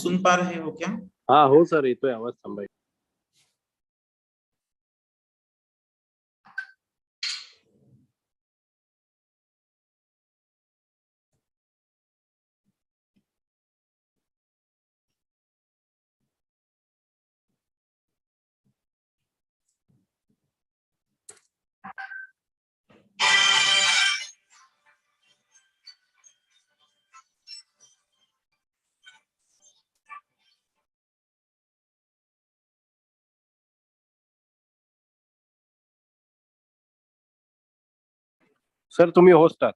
सुन पा रहे हो क्या? हाँ हो सर, येतोय आवाज. थांबाय. सर तुम्ही होस्ट आहात.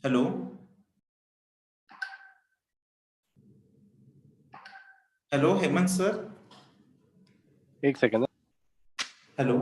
Hello hello Hemant sir. एक second. Hello.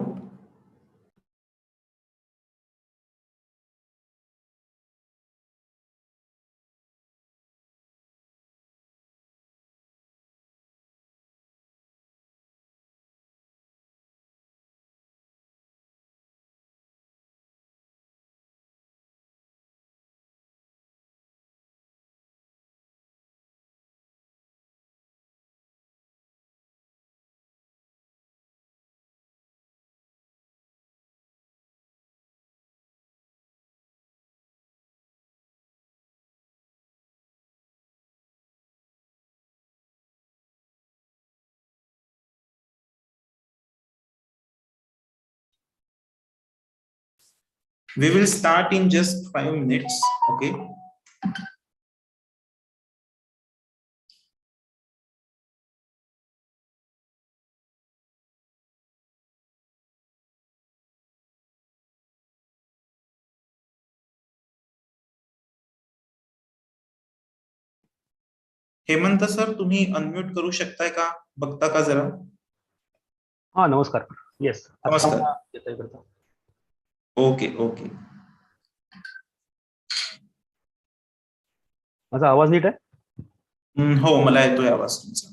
We will start in just 5 minutes. Okay. Hemant sir, तुम्ही अनम्यूट करू शकताय का? बघता का जरा? हाँ नमस्कार. येस. नमस्कार. Okay okay. माझा आवाज नीट आहे? हो, मला येतोय आवाज तुमचा.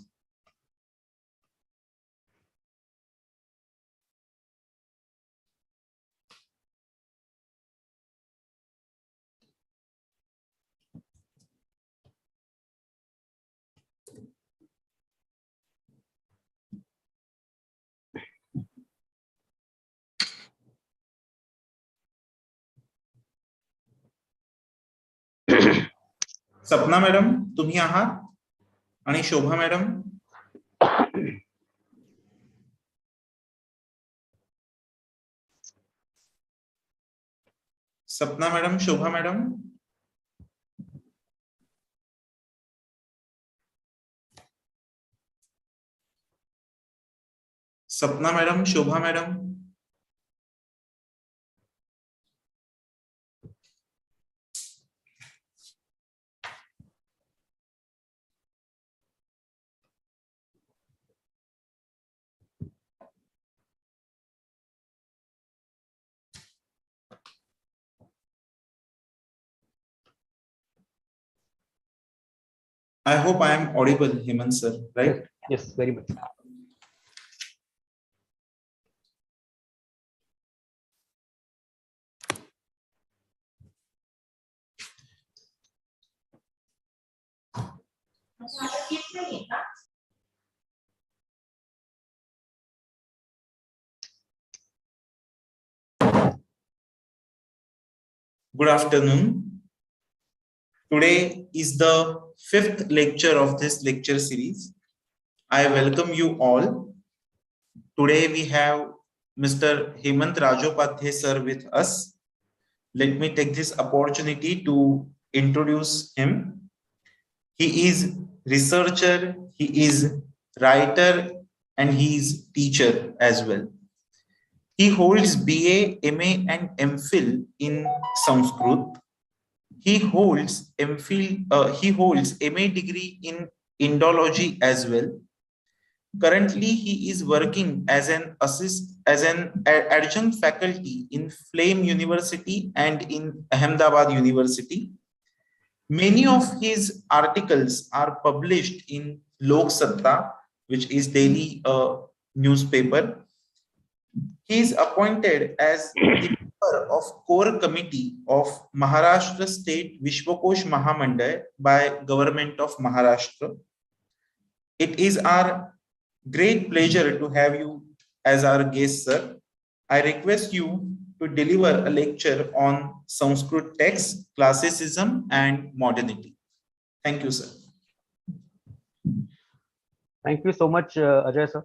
सपना मॅडम तुम्ही आहात आणि शोभा मॅडम. सपना मॅडम, शोभा मॅडम. सपना madam, Shobha madam. I hope I am audible, Hemant sir, right? Yes, very much. Good afternoon. Today is the 5th lecture of this lecture series. I welcome you all. Today we have Mr. Hemant Rajopadhyay sir with us. Let me take this opportunity to introduce him. He is researcher, he is writer, and he is teacher as well. He holds BA, MA, and MPhil in Sanskrit. He holds MA degree in Indology as well. Currently, he is working as an adjunct faculty in Flame University and in Ahmedabad University. Many of his articles are published in Lok Satta, which is daily newspaper. He is appointed as the member of core committee of Maharashtra State Vishwakosh Mahamandal by government of Maharashtra. It is our great pleasure to have you as our guest, sir. I request you to deliver a lecture on Sanskrit text, classicism, and modernity. Thank you, sir. Thank you so much, Ajay sir.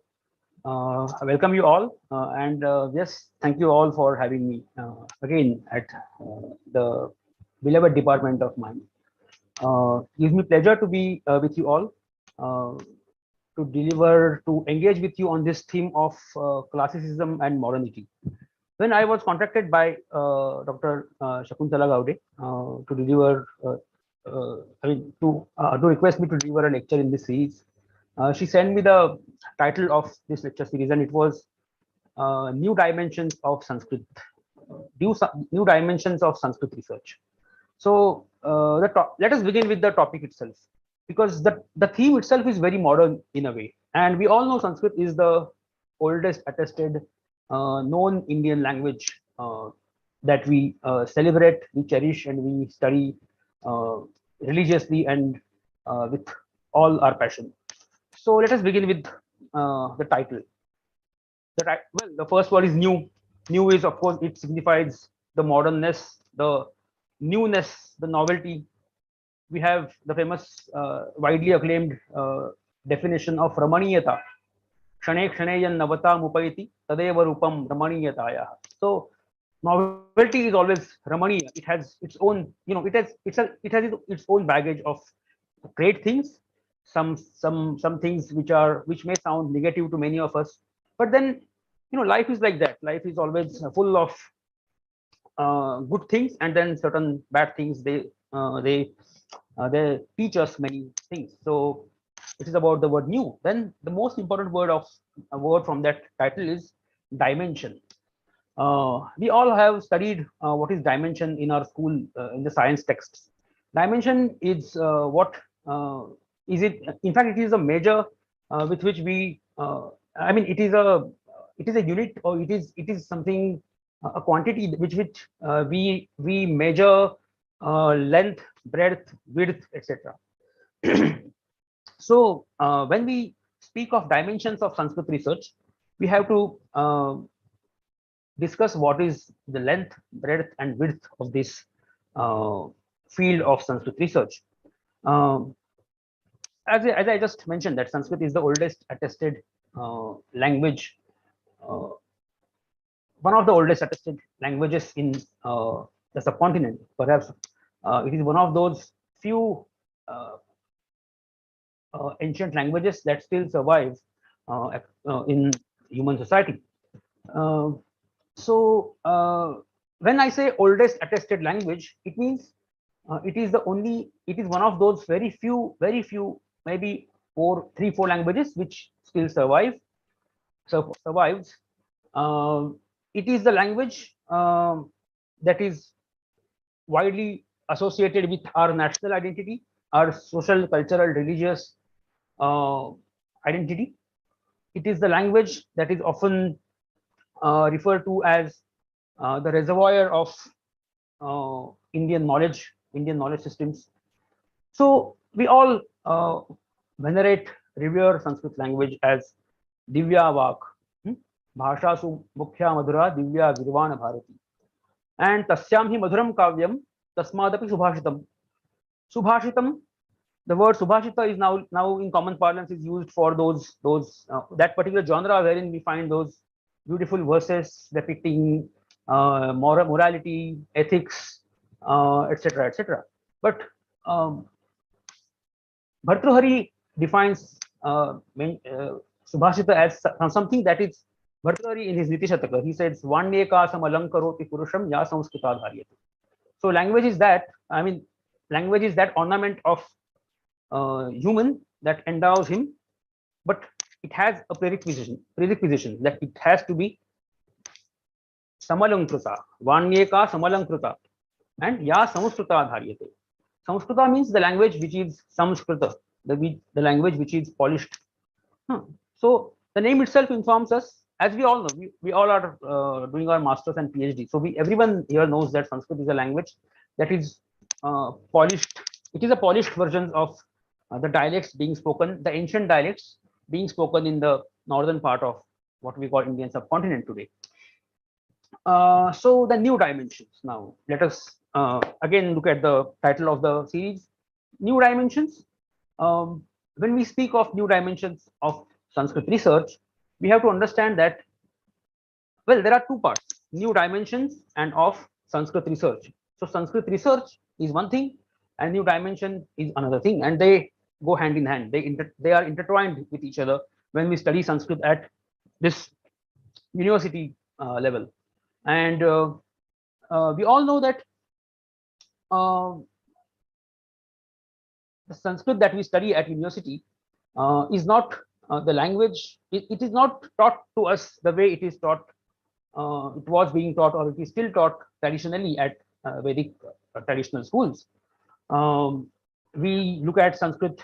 I welcome you all, and yes, thank you all for having me again at the beloved department of mine. Gives me pleasure to be with you all, to engage with you on this theme of classicism and modernity. When I was contacted by Dr. Shakuntala Gaude to deliver, to request me to deliver a lecture in this series, she sent me the title of this lecture series, and it was New Dimensions of Sanskrit, New Dimensions of Sanskrit Research. So let us begin with the topic itself, because the theme itself is very modern in a way, and we all know Sanskrit is the oldest attested known Indian language that we celebrate, we cherish, and we study religiously and with all our passion. So let us begin with the title. Well, the first word is new. New is, of course, it signifies the modernness, the newness, the novelty. We have the famous, widely acclaimed definition of Ramaniyata. Kshane kshaneyan navata mupayati tadeva rupam ramaniyataya. So novelty is always Ramaniya. It has its own, it has its own baggage of great things, some things which may sound negative to many of us, but then life is like that. Life is always full of good things, and then certain bad things. They teach us many things. So it is about the word new. Then the most important word from that title is dimension. We all have studied what is dimension in our school, in the science texts. Dimension is what is it? In fact, it is a measure with which we. It is a unit, or it is something, a quantity which we measure length, breadth, width, etc. So when we speak of dimensions of Sanskrit research, we have to discuss what is the length, breadth, and width of this field of Sanskrit research. As I just mentioned, that Sanskrit is the oldest attested language, one of the oldest attested languages in the subcontinent. Perhaps it is one of those few ancient languages that still survive in human society. So when I say oldest attested language, it means it is one of those very few, maybe 4 languages which still survives. It is the language that is widely associated with our national identity, our social, cultural, religious identity. It is the language that is often referred to as the reservoir of Indian knowledge systems. So we all venerate, revere Sanskrit language as Divya Vak, Bhasha Su Mukhya Madhura Divya Girvana Bharati, and Tasyam Hi Madhuram Kavyam Tasmadapi Subhashitam. Subhashitam, the word Subhashita is now in common parlance is used for those that particular genre wherein we find those beautiful verses depicting morality, ethics, etc., etc. But Bhartrhari defines Subhashita as something that is Bhartrhari in his Niti Shataka. He says, Vanyeka samalankaroti purusham ya samskruta dharyate. So language is that ornament of human that endows him, but it has a prerequisition that it has to be samalankrita, Vanyeka samalankrita, and ya samskruta dharyate. Samskrita means the language which is Samskrita. the language which is polished. So the name itself informs us, as we all know, we all are doing our masters and PhD. So everyone here knows that Sanskrit is a language that is polished. It is a polished version of the dialects being spoken, the ancient dialects being spoken in the northern part of what we call Indian subcontinent today. So the new dimensions. Now let us again look at the title of the series, New Dimensions. When we speak of new dimensions of Sanskrit research, we have to understand that, well, there are two parts, new dimensions and of Sanskrit research. So Sanskrit research is one thing and new dimension is another thing, and they go hand in hand. They are intertwined with each other when we study Sanskrit at this university level. And we all know that the Sanskrit that we study at university is not the language. It is not taught to us the way it is taught. It was being taught, or it is still taught traditionally at Vedic traditional schools. We look at Sanskrit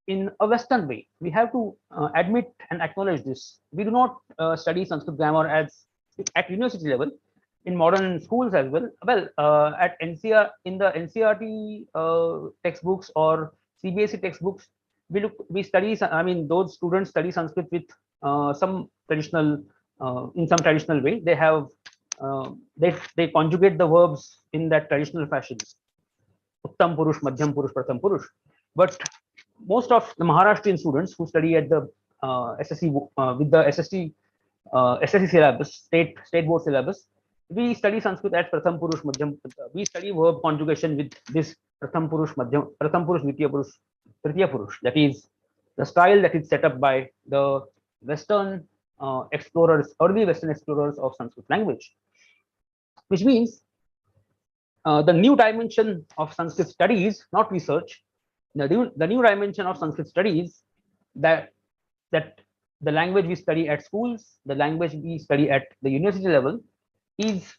in a Western way. We have to admit and acknowledge this. We do not study Sanskrit grammar as at university level, in modern schools as well. Well, at NCR, in the NCRT textbooks or CBSE textbooks, we study. I mean, those students study Sanskrit with some traditional, in some traditional way. They have they conjugate the verbs in that traditional fashion. Uttam Purush, Madhyam Purush, Pratham Purush. But most of the Maharashtrian students who study at the SSC with the SSC syllabus, state board syllabus, we study Sanskrit at Pratham Purush, Madhyam. We study verb conjugation with this Pratham Purush, Madhyam, Pratham Purush, Dvitiya Purush, Tritiya Purush. That is the style that is set up by the Western explorers, early Western explorers of Sanskrit language, which means the new dimension of Sanskrit studies, not research, the new dimension of Sanskrit studies, that the language we study at schools, the language we study at the university level, is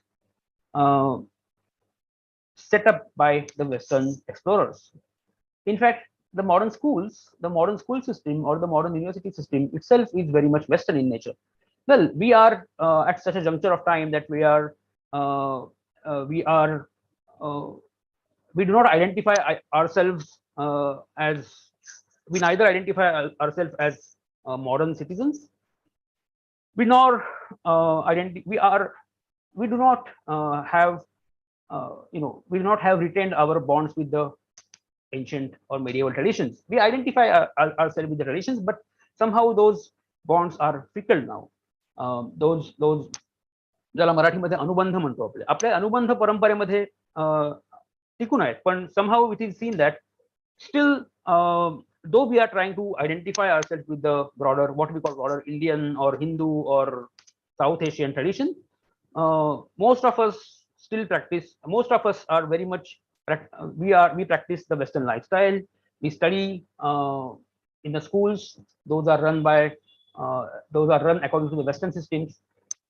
set up by the Western explorers. In fact, the modern school system or the modern university system itself is very much Western in nature. Well, we are at such a juncture of time that we do not identify ourselves as, we neither identify ourselves as modern citizens, we nor we do not have we do not have retained our bonds with the ancient or medieval traditions. We identify ourselves with the traditions, but somehow those bonds are fickle now. Those ज्याला मराठीमध्ये अनुबंध म्हणतो, आपल्या अनुबंध परंपरेमध्ये टिकून आहेत, पण somehow it is seen that still though we are trying to identify ourselves with the broader, what we call broader Indian or Hindu or South Asian tradition, most of us are very much, we practice the Western lifestyle. We study in the schools. Those are run according to the Western systems.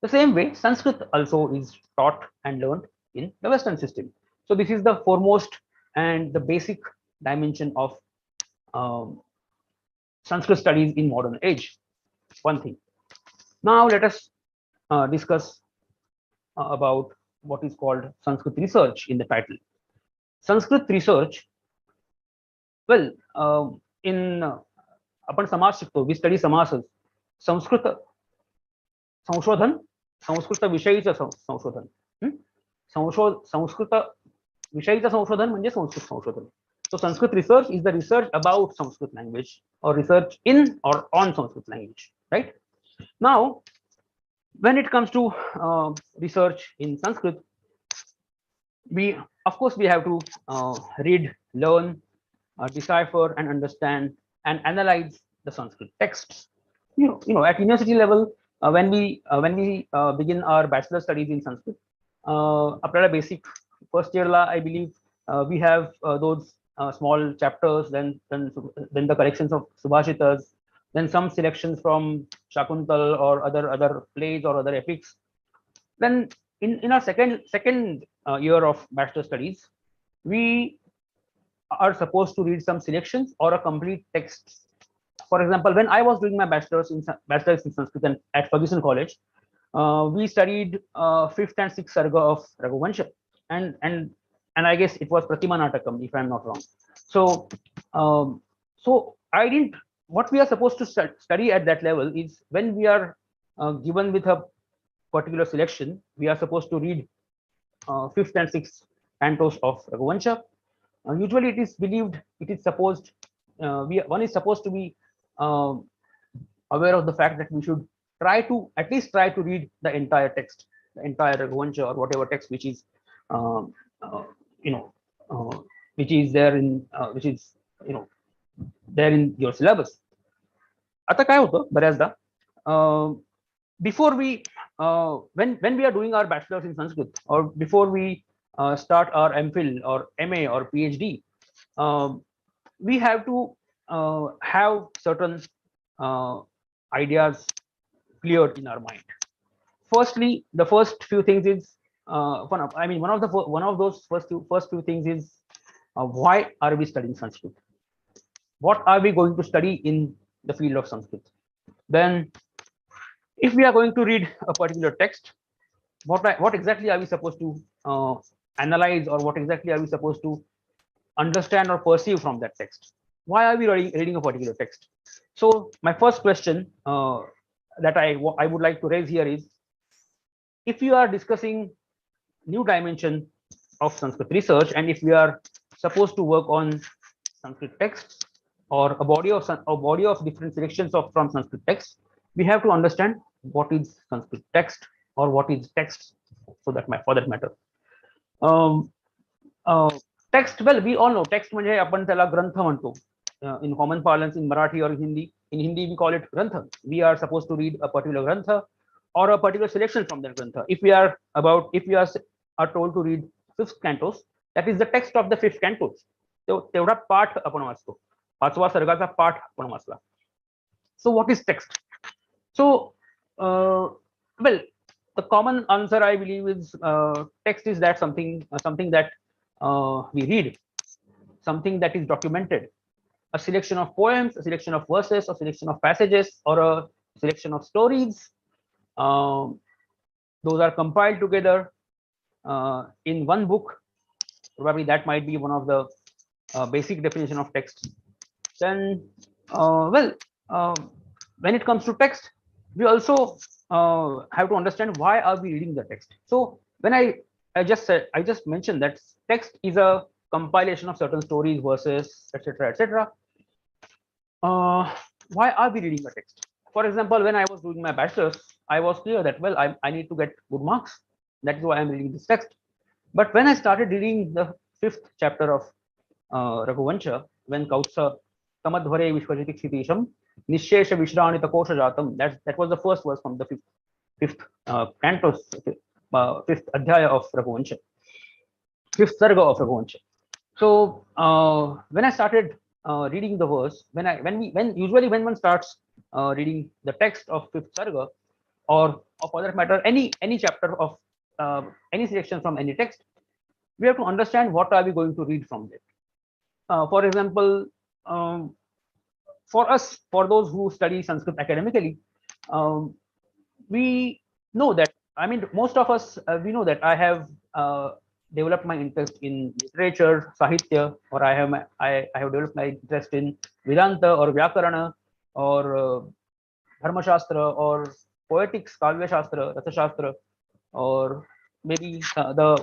The same way, Sanskrit also is taught and learned in the Western system. So this is the foremost and the basic dimension of Sanskrit studies in modern age. One thing. Now let us discuss about what is called Sanskrit research in the title. Sanskrit research, well, in आपण समास शिकतो, we study समासas. Sanskrit संशोधन, संस्कृत विषयीचं संशोधन, संस्कृत विषयीचं संशोधन म्हणजे संस्कृत संशोधन. So Sanskrit research is the research about Sanskrit language or research in or on Sanskrit language, right? Now, when it comes to research in Sanskrit, of course we have to read, learn, decipher and understand and analyze the Sanskrit texts. At university level, when we begin our bachelor studies in Sanskrit, आपल्याला basic first year la, I believe we have those small chapters, then the collections of Subhashitas, then some selections from Shakuntal or other plays or other epics. Then in our second year of bachelor studies, we are supposed to read some selections or a complete text. For example, when I was doing my bachelor's in Sanskrit at Ferguson College, we studied fifth and sixth sarga of Raghuvansha, and I guess it was Pratima Natakam, if I'm not wrong. So, so I didn't. What we are supposed to study at that level is when we are given with a particular selection, we are supposed to read fifth and sixth cantos of Raghuvansha. Usually, it is believed, it is supposed, one is supposed to be uh, aware of the fact that we should try to at least try to read the entire text, the entire Raghuvansha or whatever text which is, um, you know, which is there in, which is, you know, there in your syllabus. आता काय होतं बऱ्याचदा before we when we are doing our bachelor's in Sanskrit or before we start our MPhil or MA or PhD, we have to have certain ideas cleared in our mind. Firstly, the first few things is one of those first few things is why are we studying Sanskrit? What are we going to study in the field of Sanskrit? Then, if we are going to read a particular text, what exactly are we supposed to analyze, or what exactly are we supposed to understand or perceive from that text? Why are we reading a particular text? So my first question that I would like to raise here is, if you are discussing new dimension of Sanskrit research, and if we are supposed to work on Sanskrit texts or a body of different selections from Sanskrit texts, we have to understand what is Sanskrit text or what is text, for that matter. Text, well, we all know text म्हणजे आपण त्याला ग्रंथ म्हणतो. In common parlance, in Marathi or in Hindi we call it grantha. We are supposed to read a particular grantha or a particular selection from that grantha. If we are told to read fifth cantos, that is the text of the fifth cantos. So तेवढा पाठ आपण वाचतो, पाचवा सर्गाचा पाठ आपण वाचला. So what is text? So well, the common answer I believe is text is that something that we read, something that is documented, a selection of poems, a selection of verses, a selection of passages, or a selection of stories. Those are compiled together in one book. Probably that might be one of the basic definition of text. Then, when it comes to text, we also have to understand why are we reading the text. So when I just mentioned that text is a compilation of certain stories, verses, etc. Why are we reading the text? For example, when I was doing my bachelor's, I was clear that, well, I need to get good marks. That is why I'm reading this text. But when I started reading the fifth chapter of Raghuvansha, when Kautsa Tamadhvare Vishwajiti Nishesha Vishranita Kosha Jatam, that was the first verse from the fifth canto, fifth adhyaya of Raghuvansha, fifth sarga of Raghuvansha. So when I started reading the verse, usually when one starts reading the text of fifth sarga, or for that matter any chapter of any section from any text, we have to understand what are we going to read from it. For example, for those who study Sanskrit academically, we know that, I mean, most of us, we know that I have developed my interest in literature, Sahitya, or I have developed my interest in Vedanta or Vyakarana or Dharma Shastra or poetics, Kavya Shastra, Rasa Shastra, or maybe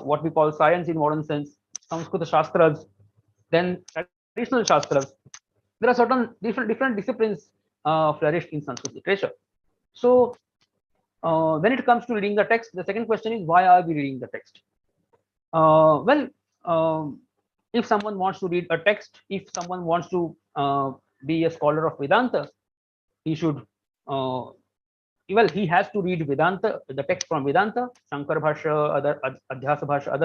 what we call science in modern sense, Samskrita Shastras, then traditional Shastras. There are certain different disciplines flourished in Sanskrit literature. So when it comes to reading the text, the second question is, why are we reading the text? If someone wants to read a text, if someone wants to be a scholar of Vedanta, he should he has to read Vedanta, the text from Vedanta, Shankar Bhashya, other Adhyasa Bhashya,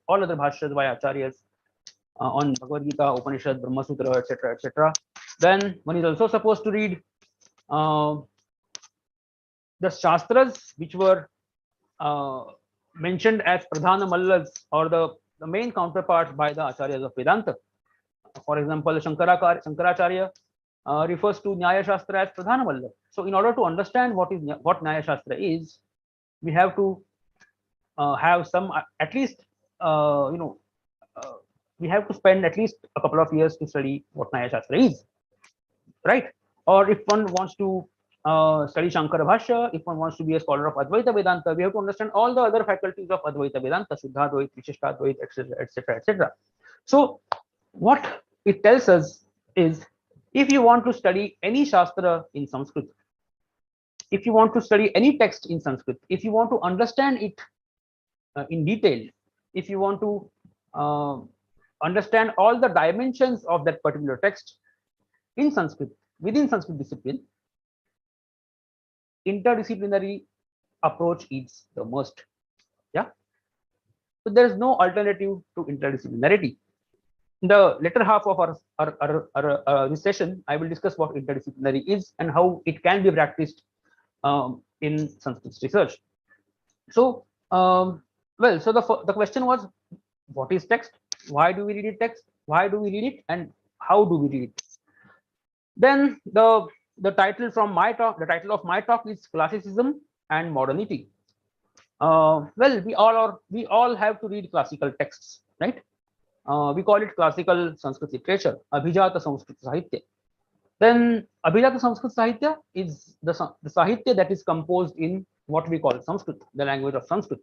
all other Bhashyas by Acharyas on Bhagavad Gita, Upanishad, Brahma Sutra, etc. Then one is also supposed to read the Shastras, which were mentioned as Pradhana Mallas, or the main counterparts by the Acharyas of Vedanta. For example, Shankaracharya refers to Nyaya Shastra as Pradhana Vallabh. So in order to understand what Nyaya Shastra is, we have to have some at least we have to spend at least a couple of years to study what Nyaya Shastra is, right? Or if one wants to study Shankara Bhashya, if one wants to be a scholar of Advaita Vedanta, we have to understand all the other faculties of Advaita Vedanta, Shuddhadvait, Vishishtadvait, etc., etc., etc. So what it tells us is, if you want to study any Shastra in Sanskrit, if you want to study any text in Sanskrit, if you want to understand it in detail, if you want to understand all the dimensions of that particular text in Sanskrit, within Sanskrit discipline, interdisciplinary approach is the most. Yeah. So there is no alternative to interdisciplinarity. In the later half of our this session, I will discuss what interdisciplinary is and how it can be practiced in Sanskrit research. So, well, so the question was, what is text? Why do we read it text? Why do we read it? And how do we read it? Then the title from my talk, the title of my talk is Classicism and Modernity. Well, we all have to read classical texts, right? We call it classical Sanskrit literature, Abhijata Sanskrit Sahitya. Then Abhijata Sanskrit Sahitya is the Sahitya that is composed in what we call Sanskrit, the language of Sanskrit.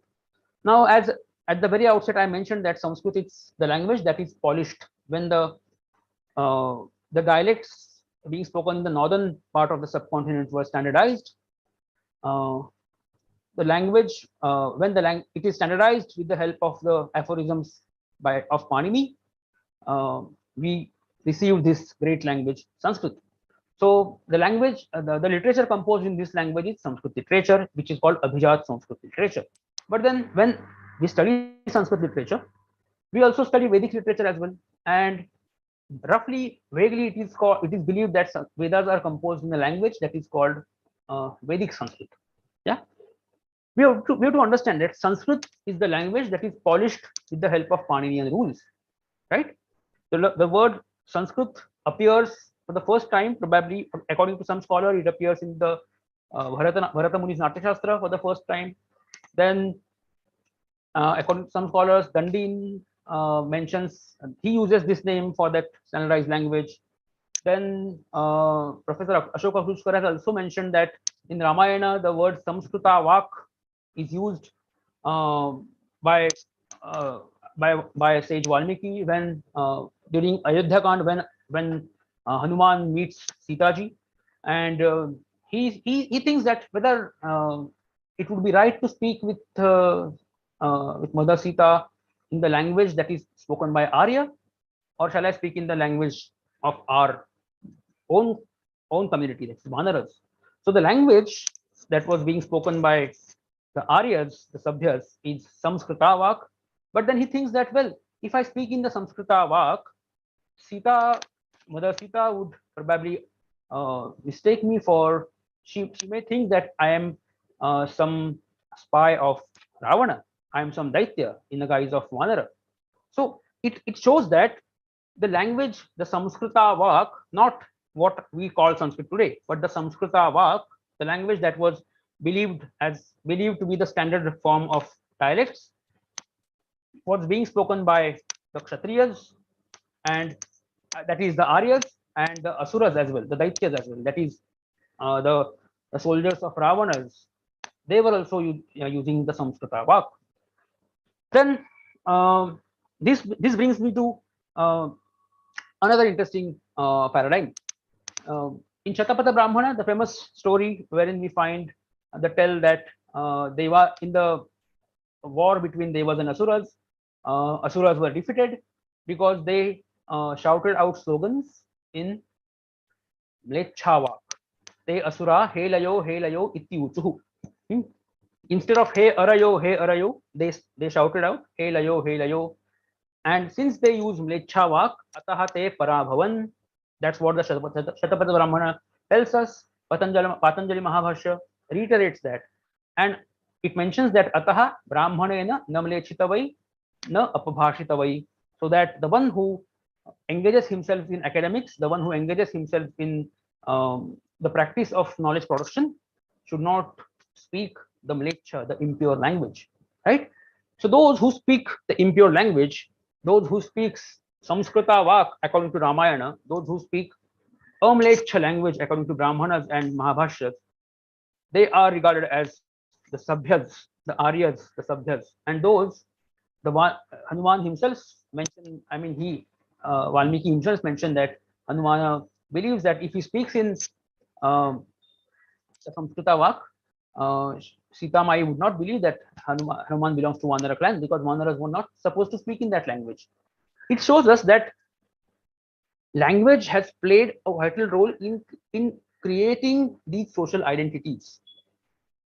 Now, as at the very outset, I mentioned that Sanskrit is the language that is polished when the dialects being spoken in the northern part of the subcontinent were standardized. The language, when it is standardized with the help of the aphorisms of Panini, we receive this great language, Sanskrit. So the language, the literature composed in this language is Sanskrit literature, which is called Abhijat Sanskrit literature. But then when we study Sanskrit literature, we also study Vedic literature as well. And roughly, vaguely, it is believed that Vedas are composed in a language that is called Vedic Sanskrit. Yeah. We have to understand that Sanskrit is the language that is polished with the help of Paninian rules, right? The word Sanskrit appears for the first time, probably according to some scholar, it appears in the Bharata Muni's Natya Shastra for the first time. Then, according to some scholars, Dandin mentions, he uses this name for that standardized language. Then Professor Ashoka Khushkar has also mentioned that in Ramayana, the word Samskrita Vak is used by sage Valmiki when during Ayodhya Kand, when Hanuman meets Sitaji, and he thinks that whether it would be right to speak with Mother Sita in the language that is spoken by Arya, or shall I speak in the language of our own community, that's Vanaras. So the language that was being spoken by the Aryas, the Sabhyas, is Samskrita Vak. But then he thinks that, well, if I speak in the Samskrita Vak, Mother Sita would probably mistake me for, she may think that I am some spy of Ravana. I am some Daitya in the guise of Vanara. So it shows that the language, the Samskrita Vak, not what we call Sanskrit today, but the Samskrita Vak, the language that was believed to be the standard form of dialects, was being spoken by the Kshatriyas, and that is the Aryas, and the Asuras as well, the Daityas as well, that is the soldiers of Ravanas. They were also using the Samskrita Vak. Then this brings me to another interesting paradigm. In Shatapatha Brahmana, the famous story wherein we find the tell that Deva, in the war between Devas and Asuras, Asuras were defeated because they shouted out slogans in Mlechavak. Te Asura Helayo Helayo Iti Uchuhu. Instead of He Arayo, they shouted out Helayo Helayo. And since they use Mlechavak, Ataha Te Parabhavan, that's what the Shatapatha Brahmana tells us. Patanjali Mahabharata reiterates that. And it mentions that Ataha Brahmanena Namlechitavai Na Apabhashitavai. So that the one who engages himself in academics, the one who engages himself in the practice of knowledge production, should not speak the mlecha, the impure language, right? So those who speak the impure language, those who speaks Samskrita Vak according to Ramayana, those who speak Amlecha language according to Brahmanas and Mahabhashyas, they are regarded as the Sabhyas, the Aryas, the Sabhyas, and those the Hanuman himself mentioned. I mean, Valmiki himself mentioned that Hanumana believes that if he speaks in um, the Samskrita Vak, Sita Mai would not believe that Hanuman belongs to Vanara clan, because Vanaras were not supposed to speak in that language. It shows us that language has played a vital role in creating these social identities.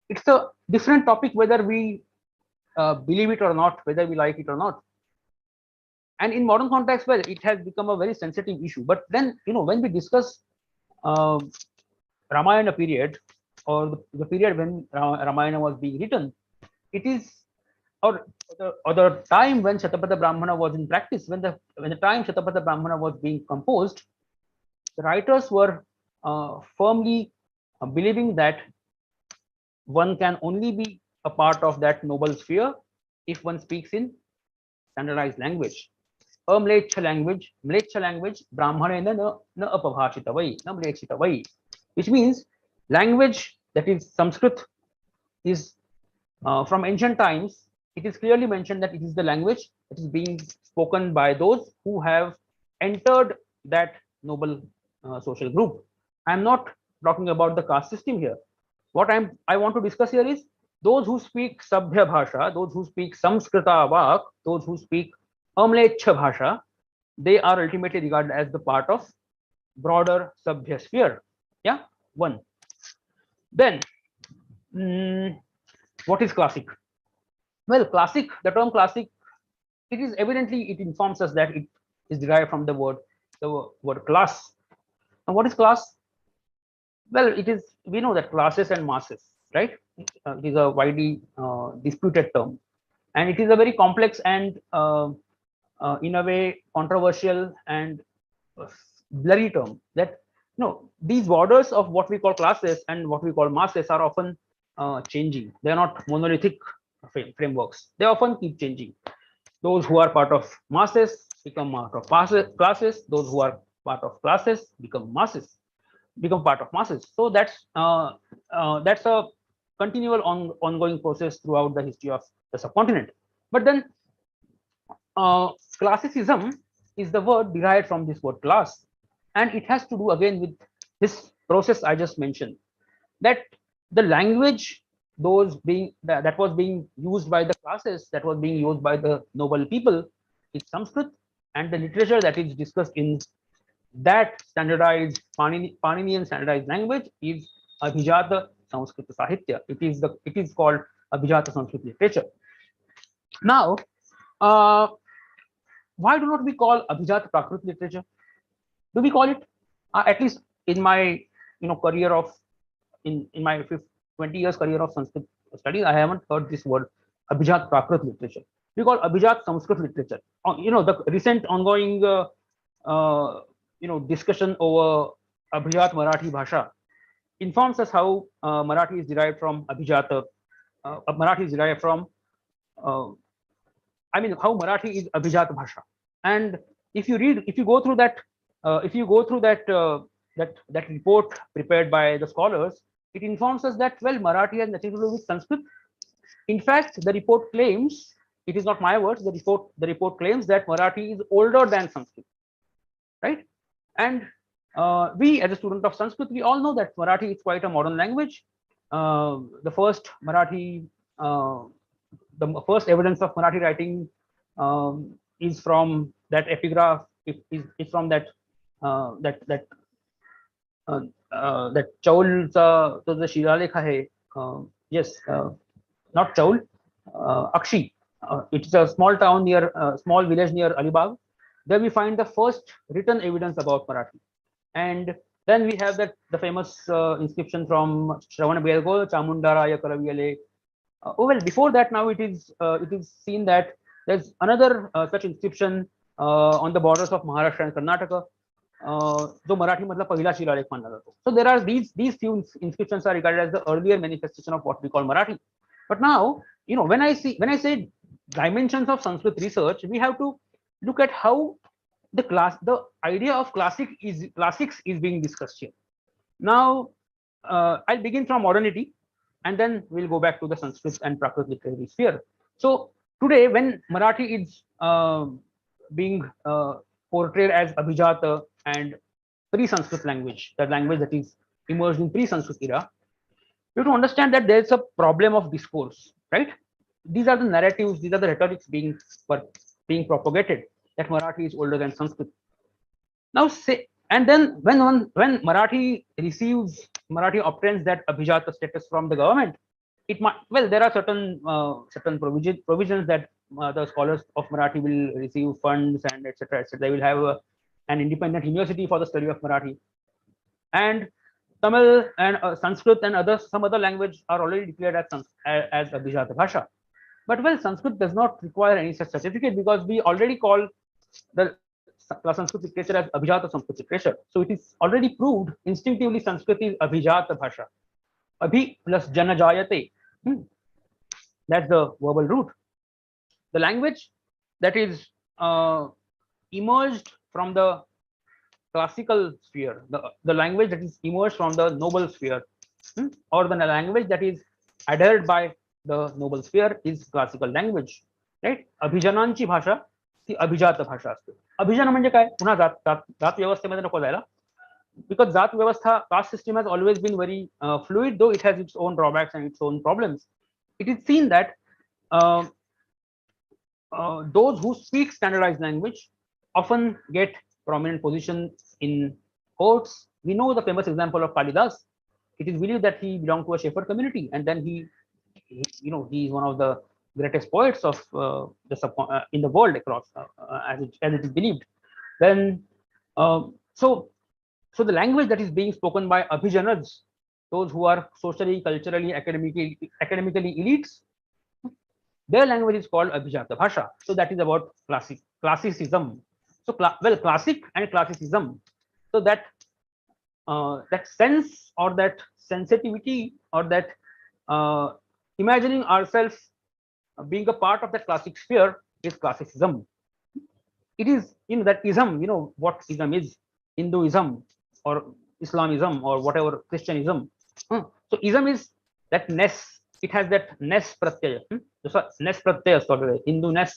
It's a different topic whether we believe it or not, whether we like it or not. And in modern context, well, it has become a very sensitive issue. But then, when we discuss um Ramayana period, or the period when Ramayana was being written, it is, or the time when Shatapada Brahmana was in practice, when the time Shatapada Brahmana was being composed, the writers were firmly believing that one can only be a part of that noble sphere if one speaks in standardized language. A mlecha language, Brahmanena na apabhashitavai, na mlechitavai, which means language that is Sanskrit is from ancient times. It is clearly mentioned that it is the language that is being spoken by those who have entered that noble social group. I'm not talking about the caste system here. What I want to discuss here is those who speak Sabhya Bhasha, those who speak Samskrita Vak, those who speak Amlecha Bhasha, they are ultimately regarded as the part of broader Sabhya sphere. Yeah, one. Then, what is classic? Well, classic, the term classic, it informs us that it is derived from the word class. And what is class? Well, we know that classes and masses, right? It is a widely disputed term, and it is a very complex and in a way controversial and blurry term. That these borders of what we call classes and what we call masses are often changing. They are not monolithic frameworks. They often keep changing. Those who are part of masses become part of classes. Those who are part of classes become part of masses. So that's a continual ongoing process throughout the history of the subcontinent. But then classicism is the word derived from this word class, and it has to do again with this process I just mentioned, that the language that was being used by the classes, that was being used by the noble people, is Sanskrit, and the literature that is discussed in that standardized Paninian standardized language is Abhijata Sanskrit Sahitya. It is called Abhijata Sanskrit literature. Now, why do not we call Abhijata Prakrit literature? Do we call it? At least in my career of in my 20 years career of Sanskrit studies, I haven't heard this word Abhijat Prakrit literature. We call Abhijat Sanskrit literature. The recent ongoing discussion over Abhijat Marathi Bhasha informs us how Marathi is derived from Abhijata. Marathi is derived from how Marathi is Abhijat Bhasha. And if you go through that that report prepared by the scholars, it informs us that, well, Marathi has nothing to do with Sanskrit. In fact, the report claims, it is not my words, the report claims that Marathi is older than Sanskrit, right? And we, as a student of Sanskrit, we all know that Marathi is quite a modern language. The first evidence of Marathi writing is from that epigraph. Is from that Chaulचा तो जो शिलालेख आहे, yes, not Chaul, Akshi. It's a small town near small village near Alibag. There we find the first written evidence about Marathi, and then we have the famous inscription from Shravana Belgo, Chamundaraya Karaviyale. Well, before that, now it is seen that there's another such inscription on the borders of Maharashtra and Karnataka. जो मराठी मधला पहिला शिलालेख मानला जातो. So there are these few inscriptions are regarded as the earlier manifestation of what we call Marathi. But now, when I say dimensions of Sanskrit research, we have to look at how the idea of classics is being discussed here. Now, I'll begin from modernity, and then we'll go back to the Sanskrit and Prakrit literary sphere. So today, when Marathi is being portrayed as Abhijata and pre-Sanskrit language, the language that is emerged in pre-Sanskrit era, you have to understand that there's a problem of discourse, right? These are the narratives, these are the rhetorics being propagated that Marathi is older than Sanskrit. Now, and then when Marathi obtains that Abhijata status from the government, it might, well, there are certain provisions that the scholars of Marathi will receive funds and etc. etc. They will have an independent university for the study of Marathi, and Tamil and Sanskrit and some other language are already declared as Abhijata Bhasha. But well, Sanskrit does not require any such certificate because we already call the Sanskrit literature as Abhijata Sanskrit literature. So it is already proved instinctively Sanskrit is Abhijata Bhasha. Abhi plus Jana Jayate. That's the verbal root. The language that is emerged from the classical sphere, the language that is emerged from the noble sphere, or the language that is adhered by the noble sphere is classical language, right? Abhijananchi bhasha ती अभिजात भाषा असते. अभिजन म्हणजे काय? पुन्हा जात व्यवस्थेमध्ये नको जायला, because जात व्यवस्था, caste system has always been very fluid, though it has its own drawbacks and its own problems. It is seen that those who speak standardized language often get prominent position in courts. We know the famous example of Kalidas. It is believed that he belonged to a shepherd community, and then he is one of the greatest poets of in the world across, as it is believed. Then, so the language that is being spoken by Abhijanas, those who are socially, culturally, academically elites, their language is called Abhijata Bhasha. So that is about classicism. So classic and classicism. So that that sense or that sensitivity or that imagining ourselves being a part of that classic sphere is classicism. It is that ism, what ism is, Hinduism or Islamism or whatever, Christianism. So ism is that ness. It has that ness pratyaya. जसा ness प्रत्यय असतो आपल्याकडे, Hindu ness,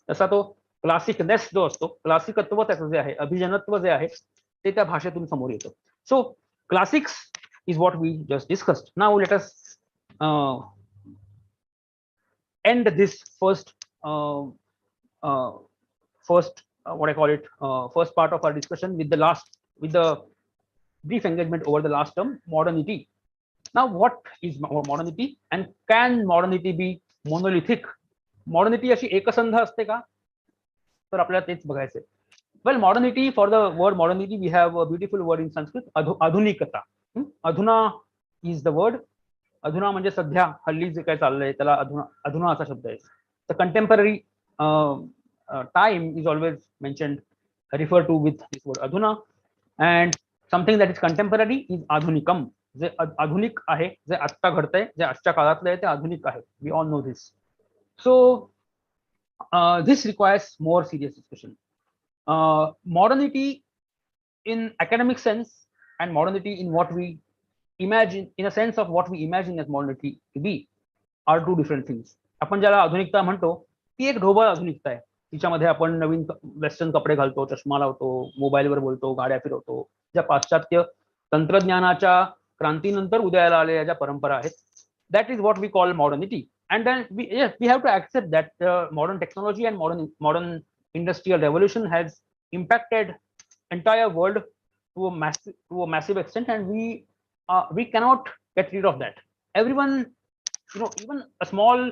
तसा तो classic नेस जो असतो, क्लासिकत्व त्याचं जे आहे, अभिजनत्व जे आहे ते त्या भाषेतून समोर येतं. So classics is what we just discussed. Now let us end this first what I call it, first part of our discussion with the brief engagement over the last term, modernity. Now, what is modernity, and can modernity be monolithic? Modernity अशी एकसंध असते का? तर आपल्याला तेच बघायचं आहे. Well, modernity, for the word modernity, we have a beautiful word in Sanskrit, adhunikata. Adhuna is the word. अधुना म्हणजे सध्या, हल्ली जे काय चाललंय त्याला अधुना असा शब्द आहे. The contemporary time is always mentioned, referred to with this word adhuna, and something that is contemporary is adhunikam. जे आधुनिक आहे, जे आत्ता घडतंय, जे आजच्या काळातलं आहे ते आधुनिक आहे. We all know this. So this requires more serious discussion. Modernity in academic sense and modernity in what we imagine, in a sense of what we imagine as modernity to be, are two different things. आपण ज्याला आधुनिकता म्हणतो ती एक ढोबळ आधुनिकता आहे. तिच्यामध्ये आपण नवीन वेस्टर्न कपडे घालतो, चष्मा लावतो, मोबाईलवर बोलतो, गाड्या फिरवतो, ज्या पाश्चात्य तंत्रज्ञानाच्या क्रांतीनंतर उदयाला आलेल्या ज्या परंपरा आहेत, that is what we call modernity. And then we have to accept that modern technology and modern industrial revolution has impacted entire world to a massive extent, and we cannot get rid of that. Everyone, even a small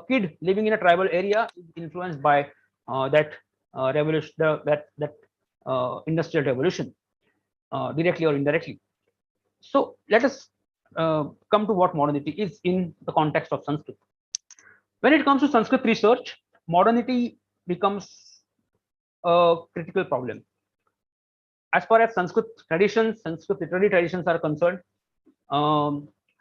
kid living in a tribal area is influenced by that revolution, that industrial revolution, directly or indirectly. So let us come to what modernity is in the context of Sanskrit. When it comes to Sanskrit research, modernity becomes a critical problem. As far as Sanskrit traditions, Sanskrit literary traditions are concerned,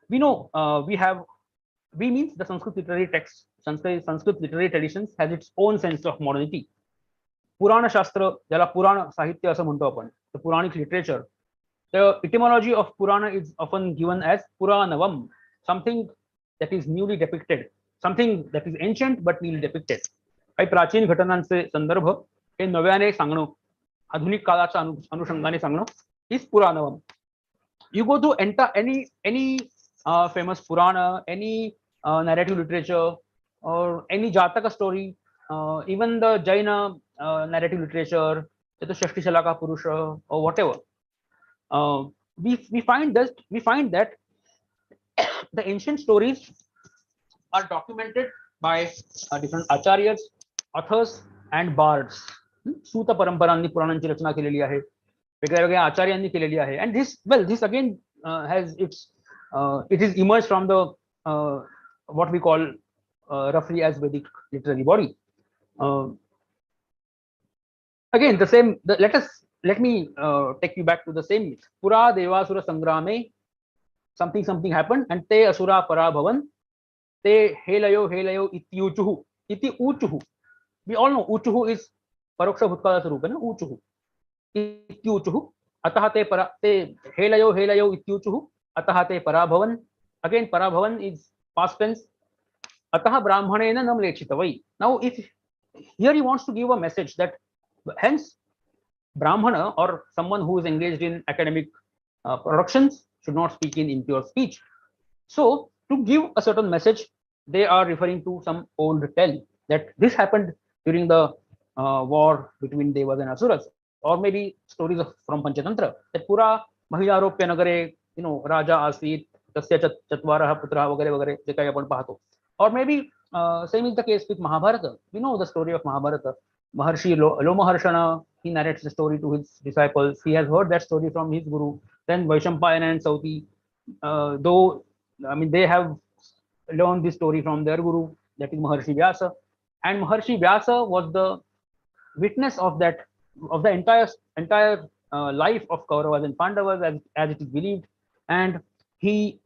we know we means the Sanskrit literary texts, Sanskrit literary traditions has its own sense of modernity. Purana Shastra, ज्याला पुराण साहित्य असं म्हणतो आपण, the Puranic literature, the etymology of Purana is often given as Puranavam, something that is newly depicted, something that is ancient but newly depicted. काही प्राचीन घटनांचे संदर्भ हे नव्याने सांगणं, आधुनिक काळाच्या अनुषंगाने सांगणं is Puranavam. You go to enter any famous Purana, any narrative literature, or any Jataka story, even the Jaina narrative literature, Shashti Shalaka Purusha, or whatever. We find that the ancient stories are documented by different acharyas, authors, and bards. सूत परंपरांनी पुराणांची रचना केलेली आहे, वेगळ्या वेगळ्या आचार्यांनी केलेली आहे. And this again has it is emerged from the what we call roughly as Vedic literary body. Again, the same. Let me take you back to the same myth. Pura Devasura Sangrame, something happened, and te asura para bhavan, te helayo iti uchuhu. We all know uchuhu is paroksha bhutkalacha rupa, na uchuhu. Iti uchuhu. Ataha te helayo iti uchuhu. Ataha te para bhavan. Again, para bhavan is past tense. Ataha brahmanena nam lechitavai. Now, if here he wants to give a message that hence Brahmana or someone who is engaged in academic productions should not speak in impure speech. So to give a certain message, they are referring to some old tale that this happened during the war between Devas and Asuras, or maybe stories from Panchatantra that Pura Mahilaropya Nagare, Raja Asit, Tasya Chatvaraha Putra Vagare Vagare, je kai apan pahato. Or maybe same is the case with Mahabharata. We know the story of Mahabharata. Maharshi Lomaharshana, he narrates the story to his disciples. He has heard that story from his guru. Then Vaishampayana and Sauti, though they have learned this story from their guru, that is Maharshi Vyasa. And Maharshi Vyasa was the witness of the entire life of Kauravas and Pandavas as it is believed. And he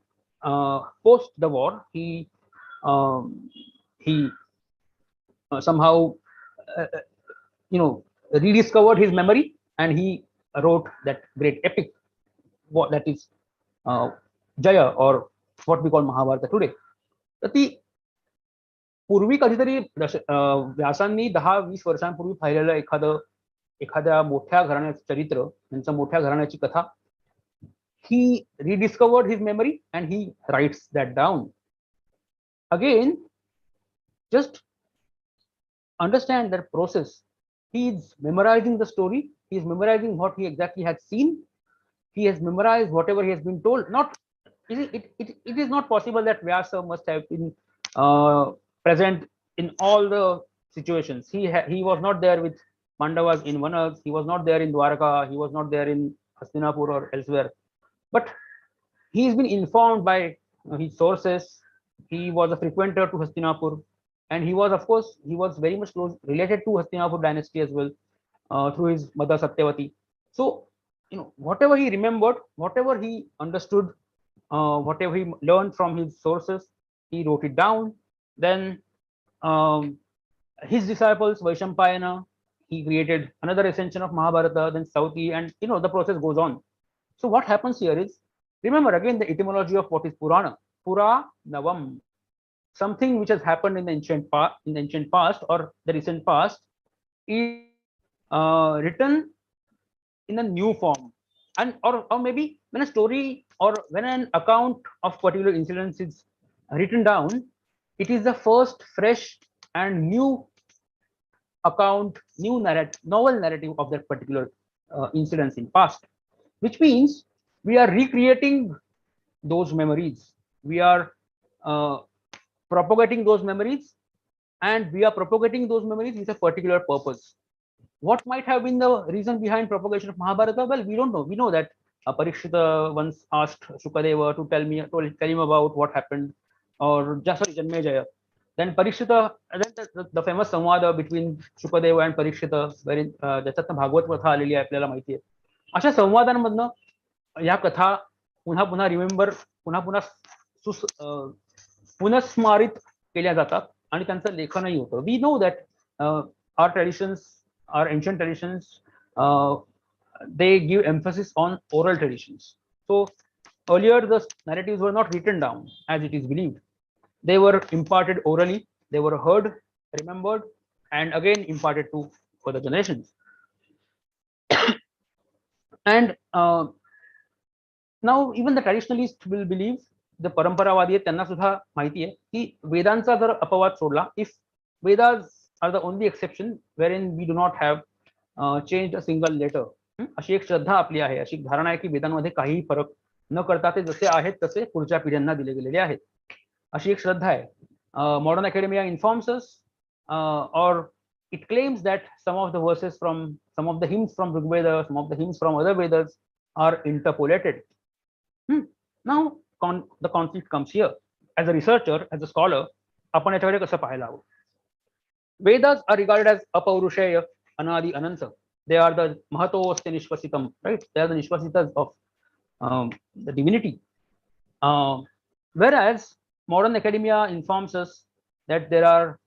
post the war, he somehow rediscovered his memory, and he wrote that great epic, that is Jaya, or what we call Mahabharata today. तर ती पूर्वी कधीतरी व्यासांनी 10-20 वर्षांपूर्वी पाहिलेलं एखाद्या मोठ्या घराण्याचं चरित्र, त्यांच्या मोठ्या घराण्याची कथा, he rediscovered his memory and he writes that down. Again, just understand that process. He is memorizing the story. He is memorizing what he exactly had seen. He has memorized whatever he has been told. It is not possible that Vyasa must have been present in all the situations. He was not there with Pandavas in Vanas. He was not there in Dwaraka. He was not there in Hastinapur or elsewhere. But he has been informed by his sources. He was a frequenter to Hastinapur, and he was, of course, very much close related to Hastinapur dynasty as well through his mother Satyavati. So, whatever he remembered, whatever he understood, whatever he learned from his sources, he wrote it down. Then his disciples, Vaishampayana, he created another ascension of Mahabharata, then Sauti, and the process goes on. So what happens here is, remember again the etymology of what is Purana. Pura Navam, something which has happened in the ancient past or the recent past, is written in a new form, and or maybe when a story or when an account of particular incidents is written down, it is the first fresh and new account, novel narrative of that particular incidents in past, which means we are recreating those memories. We are propagating those memories, and we are propagating those memories with a particular purpose. What might have been the reason behind propagation of Mahabharata? Well, we don't know. We know that Parikshita once asked Shukadeva to tell him about what happened, or just Janmejaya. Then Parikshita, then the famous संवाद between Shukadeva and Parikshita, wherein ज्याच्यातनं Bhagavat कथा आलेली आहे आपल्याला माहिती आहे. अशा संवादांमधनं या कथा पुन्हा पुन्हा रिमेंबर पुन्हा पुन्हा पुनस्मारित केल्या जातात आणि त्यांचं लेखनही होतं. We know that our traditions, our ancient traditions, they give emphasis on oral traditions. So earlier the narratives were not written down as it is believed. They were imparted orally, they were heard, remembered, and again imparted to further generations. And now even the traditionalists will believe, the परंपरावादी आहेत त्यांना सुद्धा माहिती आहे की वेदांचा जर अपवाद सोडला, if Vedas are the only exception wherein we do not have changed a single letter, अशी एक श्रद्धा आपली आहे, अशी धारणा आहे की वेदांमध्ये काहीही फरक न करता ते जसे आहेत तसे पुढच्या पिढ्यांना दिले गेलेले आहेत, अशी एक श्रद्धा आहे. Modern academia informs us, or it claims that some of the verses from some of the hymns from Rig Veda, some of the hymns from other Vedas are interpolated. Now the conflict comes here. As a researcher, as a scholar, आपण याच्याकडे कसं पाहायला हवं? Vedas are regarded as apaurushaya, anadi, ananta. They are the mahatoste nishvasitam, right? They are the nishvasitas of the divinity. Whereas modern academia informs us that there are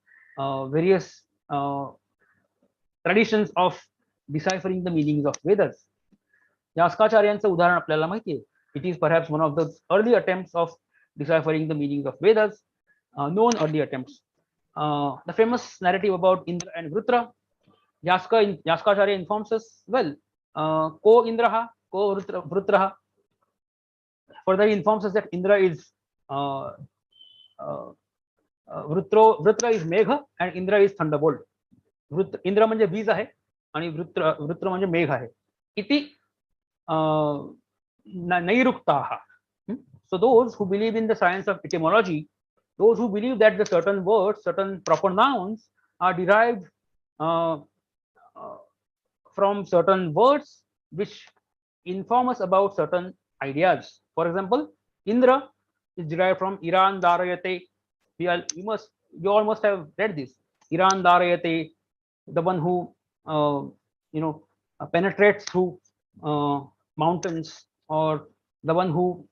various traditions of deciphering the meanings of Vedas. यास्काचार्यांचं उदाहरण आपल्याला माहिती आहे. It is perhaps one of the early attempts of deciphering the meanings of Vedas, known early attempts. The famous narrative about Indra and Vrutra, Yaskacharya informs us, well, ko Indraha, ko Vrutraha. Further, he informs us that Indra is Vrutra is Megha and Indra is Thunderbolt. Indra म्हणजे बीज आहे आणि वृत्र म्हणजे मेघ आहे. इति नैरुक्ताः. So those who believe in the science of etymology, those who believe that the certain words, certain proper nouns are derived from certain words which inform us about certain ideas. For example, Indra is derived from Iran Darayate. You all must have read this. Iran Darayate, the one who penetrates through mountains, or the one who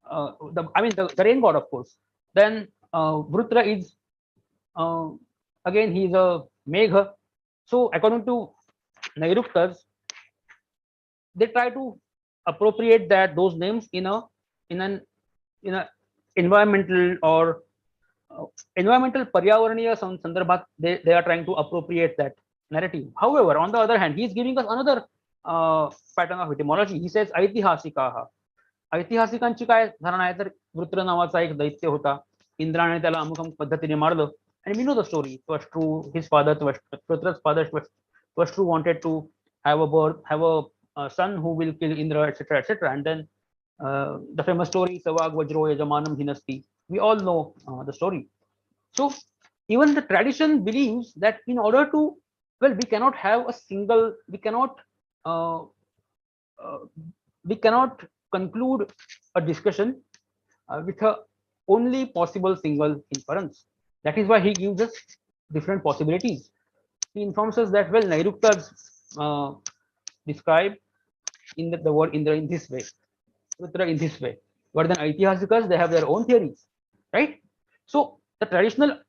the rain god, of course. Then Vrutra is again, he is a Megha. So according to Nairuktas, they try to appropriate those names in an environmental or environmental paryavaraniya sandarbhat. They are trying to appropriate that narrative. However, on the other hand, he is giving us another pattern of etymology. He says ऐतिहासिकाः. ऐतिहासिकांची काय धारणा आहे तर वृत्र नावाचा एक दैत्य होता, इंद्राने त्याला अमुक अमुक पद्धतीने मारलं, and we know the story. It was true, his father, Vrutra's father was true, wanted to have a son who will kill Indra, etc., etc. And then the famous story, Savag Vajro Yajamanam Hinasti. We all know the story. So even the tradition believes that in order to, well, we cannot have a single, we cannot conclude a discussion with a only possible single inference. That is why he gives us different possibilities. He informs us that, well, Nairuktas describe the word Indra in this way, Vrutra in this way, but then Aitihasikas, they have their own theories, right? So the traditional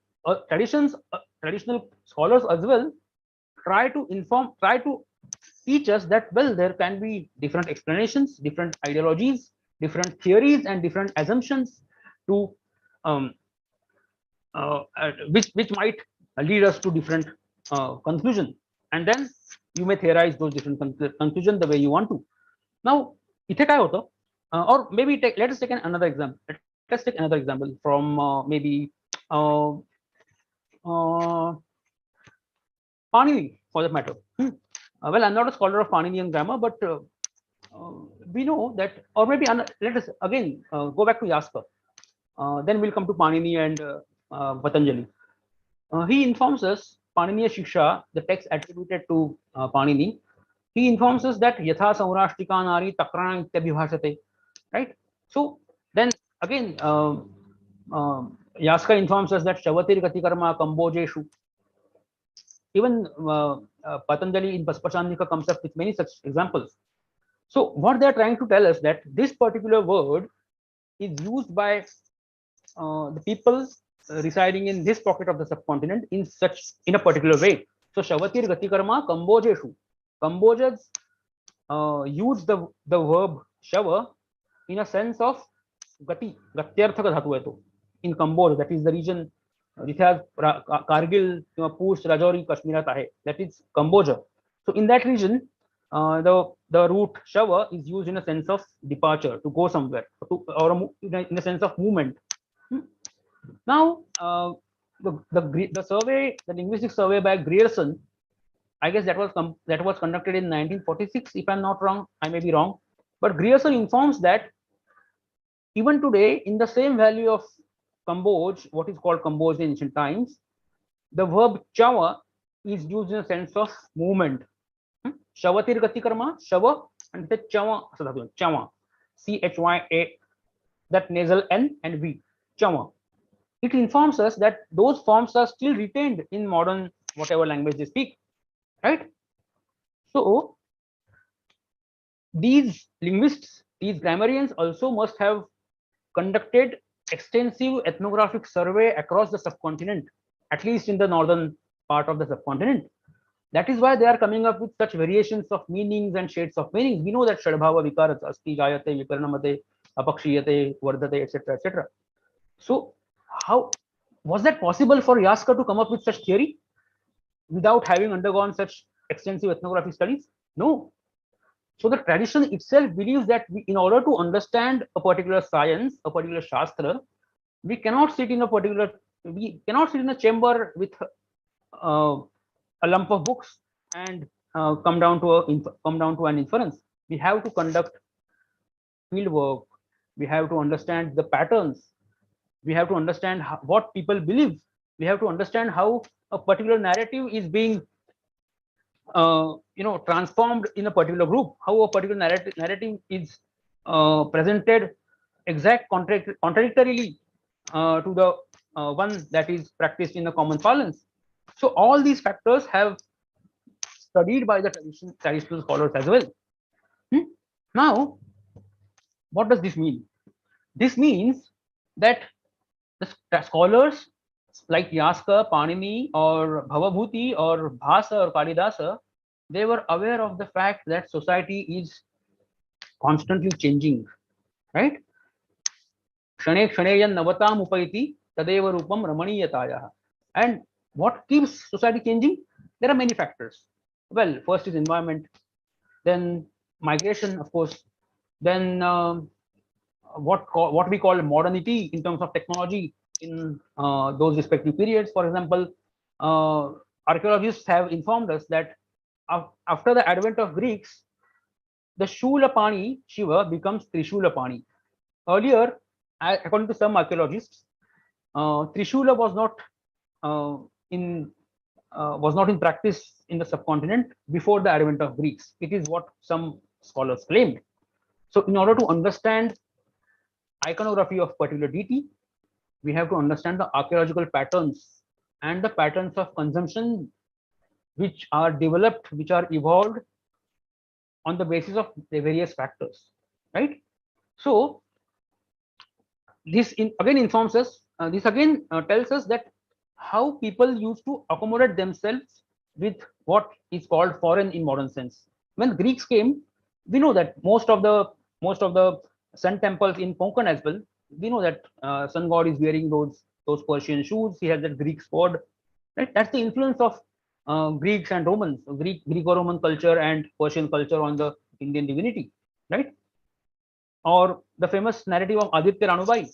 scholars as well try to teach us that, well, there can be different explanations, different ideologies, different theories, and different assumptions to which might lead us to different conclusion, and then you may theorize those different conclusions the way you want to. Now, इथे काय होतं, or maybe let us take another example. Let's take another example from maybe Panini, for that matter. Well, I'm not a scholar of Paninian grammar, but we know that, or maybe let us again go back to Yaska. Then we'll come to Panini and Patanjali. He informs us, Paniniya Shiksha, the text attributed to Panini, he informs us that Yatha Saurashtika Nari Takrana Ityabhibhasate, right? So then again, Yaska informs us that Shavatir Gatikarma Kambojeshu. Even Patanjali in Paspachandika comes up with many such examples. So what they are trying to tell us that this particular word is used by the people residing in this pocket of the subcontinent in a particular way. So Shavatir Gatikarma Kambojeshu. Kambojans use the verb shava in a sense of gati, gatyarthaka dhatu hai to. In Kamboj, that is the region जिथे आज कारगिल किंवा पूंछ राजौरी काश्मीरात आहे, that is Cambodia. So in that region the root shava is used in a sense of departure, to go somewhere, or in a sense of movement. Now the survey, the linguistic survey by Grierson, I guess that was conducted in 1946, if I'm not wrong. I may be wrong, but Grierson informs that even today, in the same valley of Cambodge, what is called Cambodge in ancient times, the verb chawa is used in a sense of movement. Shavatir gati karma, shava, and the chawa, chawa, CHYA, that nasal N and V, chawa. It informs us that those forms are still retained in modern whatever language they speak, right? So these linguists, these grammarians also must have conducted extensive ethnographic survey across the subcontinent, at least in the northern part of the subcontinent. That is why they are coming up with such variations of meanings and shades of meanings. We know that Shadbhava Vikarat Asti Jayate Viparinamate Apakshiyate Vardhate, etc., etc. So how was that possible for Yaska to come up with such theory without having undergone such extensive ethnographic studies? No. So the tradition itself believes that in order to understand a particular science, a particular shastra, we cannot sit in a chamber with a lump of books and come down to an inference. We have to conduct field work. We have to understand the patterns. We have to understand what people believe. We have to understand how a particular narrative is being transformed in a particular group, how a particular narrative is presented contradictorily to the one that is practiced in the common parlance. So all these factors have studied by the traditional scholars as well. Now, what does this mean? This means that the scholars like Yaska, Panini, or Bhavabhuti, or Bhasa, or Kalidasa, they were aware of the fact that society is constantly changing, right? Shane Shaneyan Navatam Upaiti Tadeva Rupam Ramaniyataya. And what keeps society changing? There are many factors. Well, first is environment, then migration, of course, then what we call modernity in terms of technology in those respective periods. For example, archaeologists have informed us that after the advent of Greeks, the Shulapani Shiva becomes Trishulapani. Earlier, according to some archaeologists, Trishula was not in practice in the subcontinent before the advent of Greeks. It is what some scholars claimed. So in order to understand iconography of particular deity, we have to understand the archaeological patterns and the patterns of consumption which are developed, which are evolved on the basis of the various factors, right? So this again informs us, this again tells us that how people used to accommodate themselves with what is called foreign in modern sense. When Greeks came, we know that most of the sun temples in Konkan as well, we know that sun god is wearing those Persian shoes. He has that Greek sword, right? That's the influence of Greeks and Romans, Greco-Roman culture and Persian culture on the Indian divinity, right? Or the famous narrative of Aditya Ranubai.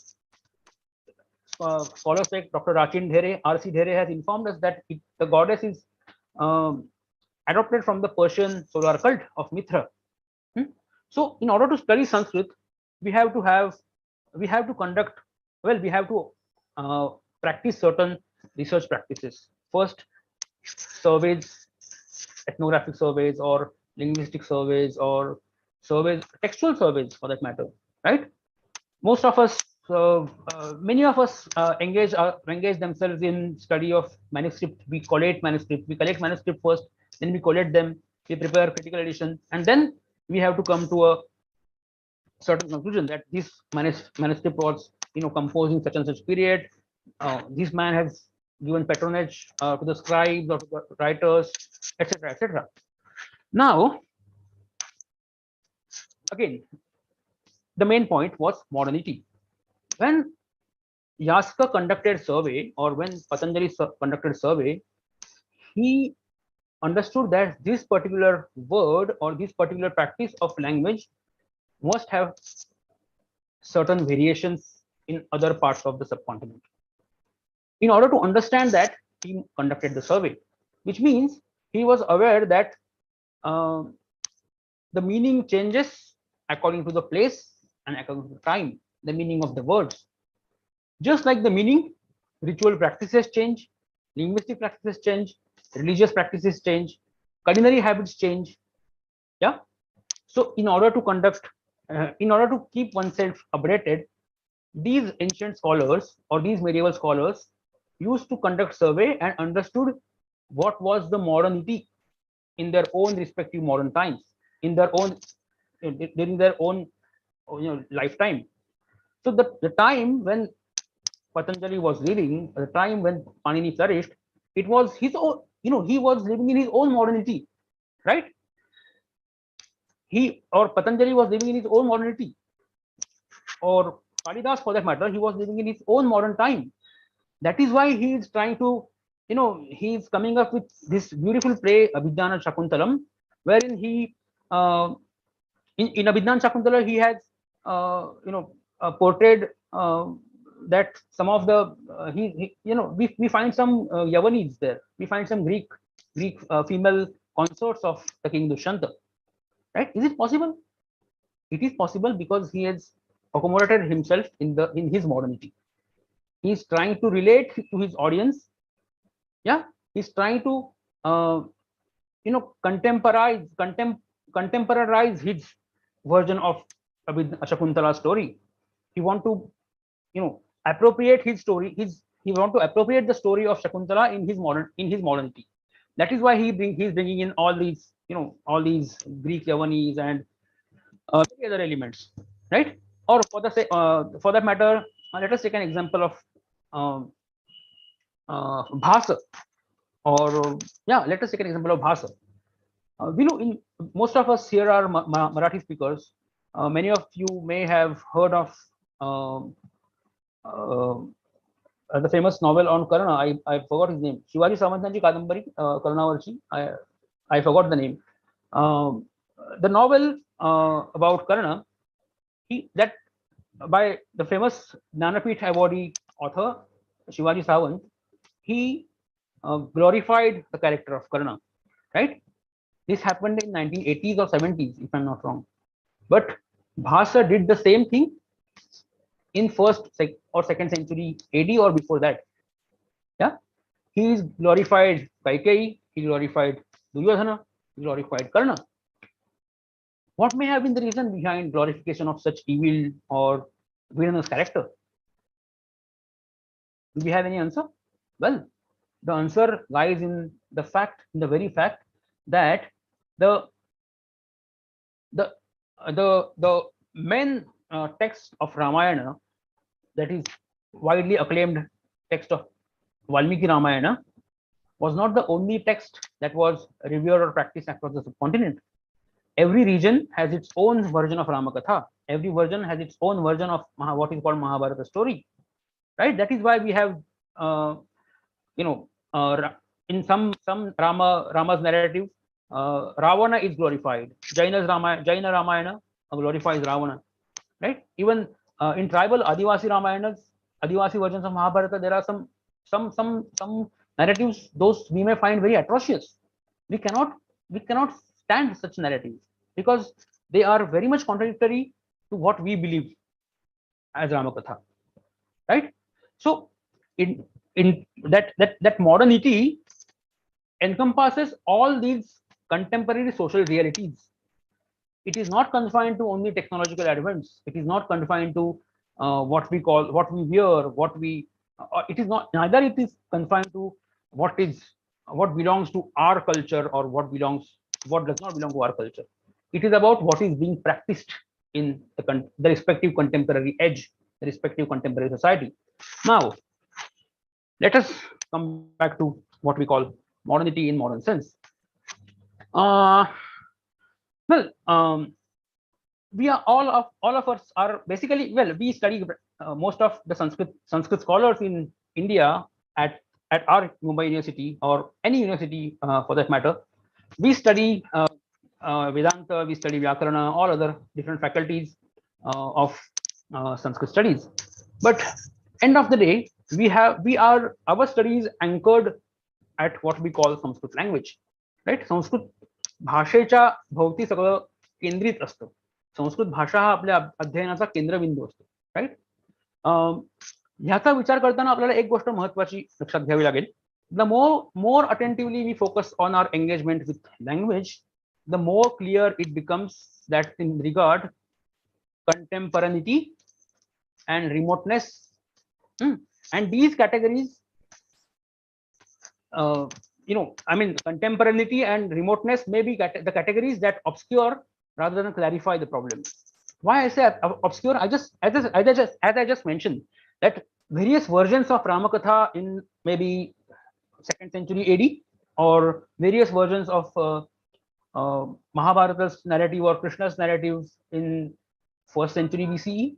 Scholars like Dr. Rachin Dhere, R.C. Dhere has informed us that the goddess is adopted from the Persian solar cult of Mithra. So in order to study Sanskrit, we have to practice certain research practices. First, surveys, ethnographic surveys, or linguistic surveys, or surveys, textual surveys for that matter, right? Most of us So many of us engage themselves in study of manuscript. We collate manuscript. We collect manuscript first, then we collate them. We prepare critical edition, and then we have to come to a certain conclusion that this manuscript was, composed in such and such period. This man has given patronage to the scribes or to the writers, etc., etc. Now, again, the main point was modernity. When Yaska conducted survey, or when Patanjali conducted survey, he understood that this particular word or this particular practice of language must have certain variations in other parts of the subcontinent. In order to understand that, he conducted the survey, which means he was aware that uh, the meaning changes according to the place and according to the time, the meaning of the words. Just like the meaning, ritual practices change, linguistic practices change, religious practices change, culinary habits change. Yeah. So, in order to in order to keep oneself updated, these ancient scholars or these medieval scholars used to conduct survey and understood what was the modernity in their own respective modern times, in their own during their own lifetime. So the time when Patanjali was living, the time when Panini flourished, it was his own, he was living in his own modernity, right? He or Patanjali was living in his own modernity, or Kalidas for that matter, he was living in his own modern time. That is why he is trying to, he is coming up with this beautiful play, Abhijnana Shakuntalam, wherein he, in Abhijnana Shakuntala, he has, portrayed that some of the, we find some Yavanis there. We find some Greek female consorts of the king Dushyanta. Right? Is it possible? It is possible because he has accommodated himself in his modernity. He is trying to relate to his audience. Yeah, he's trying to contemporize his version of Shakuntala story. He want to appropriate his story. He want to appropriate the story of Shakuntala in his modernity. That is why he's bringing in all these Greek Yavanis and other elements, right? Or for that matter, let us take an example of Bhasa, or yeah, let us take an example of Bhasa. We know in most of us here are Marathi speakers. Many of you may have heard of the famous novel on Karna. I forgot his name. Shivaji Samantanji Kadambari, Karnavarchi. I forgot the name. The novel about Karna, that by the famous Jnanapith awardee author Shivaji Sawant, he glorified the character of Karna, right? This happened in 1980s or 70s, if I'm not wrong. But Bhasa did the same thing in first or second century AD or before that. Yeah, he glorified Kaikeyi, he glorified Duryodhana, he glorified Karna. What may have been the reason behind glorification of such evil or villainous character? Do we have any answer? Well, the answer lies in the very fact that the main text of Ramayana, that is widely acclaimed text of Valmiki Ramayana, was not the only text that was revered or practiced across the subcontinent. Every region has its own version of Ramakatha. Every version has its own version of what is called Mahabharata story, right? That is why we have, in some Rama's narrative, Ravana is glorified. Jaina Ramayana glorifies Ravana, right? Even in tribal Adivasi Ramayanas, Adivasi versions of Mahabharata, there are some narratives those we may find very atrocious. We cannot stand such narratives because they are very much contradictory to what we believe as Ramakatha, right? So in that modernity encompasses all these contemporary social realities. It is not confined to only technological advance. It is not confined to what we call, what we wear, what we, it is not, neither it is confined to what belongs to our culture or what does not belong to our culture. It is about what is being practiced in the respective contemporary age, the respective contemporary society. Now, let us come back to what we call modernity in modern sense. Uh, well, we are all of us are basically, well, we study most of the Sanskrit scholars in India at our Mumbai University or any university for that matter. We study Vedanta, we study Vyakarana, all other different faculties of Sanskrit studies. But end of the day, our studies anchored at what we call Sanskrit language, right? Sanskrit भाषेच्या भोवती सगळं केंद्रित असतं. संस्कृत भाषा हा आपल्या अध्ययनाचा केंद्रबिंदू असतो, राईट? ह्याचा विचार करताना आपल्याला एक गोष्ट महत्वाची लक्षात घ्यावी लागेल. The more attentively we focus on our engagement with language, the more clear it becomes that in regard contemporaneity and remoteness, and these categories, I mean, contemporaneity and remoteness may be the categories that obscure rather than clarify the problem. Why I say obscure? As I just mentioned, that various versions of Ramakatha in maybe 2nd century AD or various versions of Mahabharata's narrative or Krishna's narratives in 1st century BCE.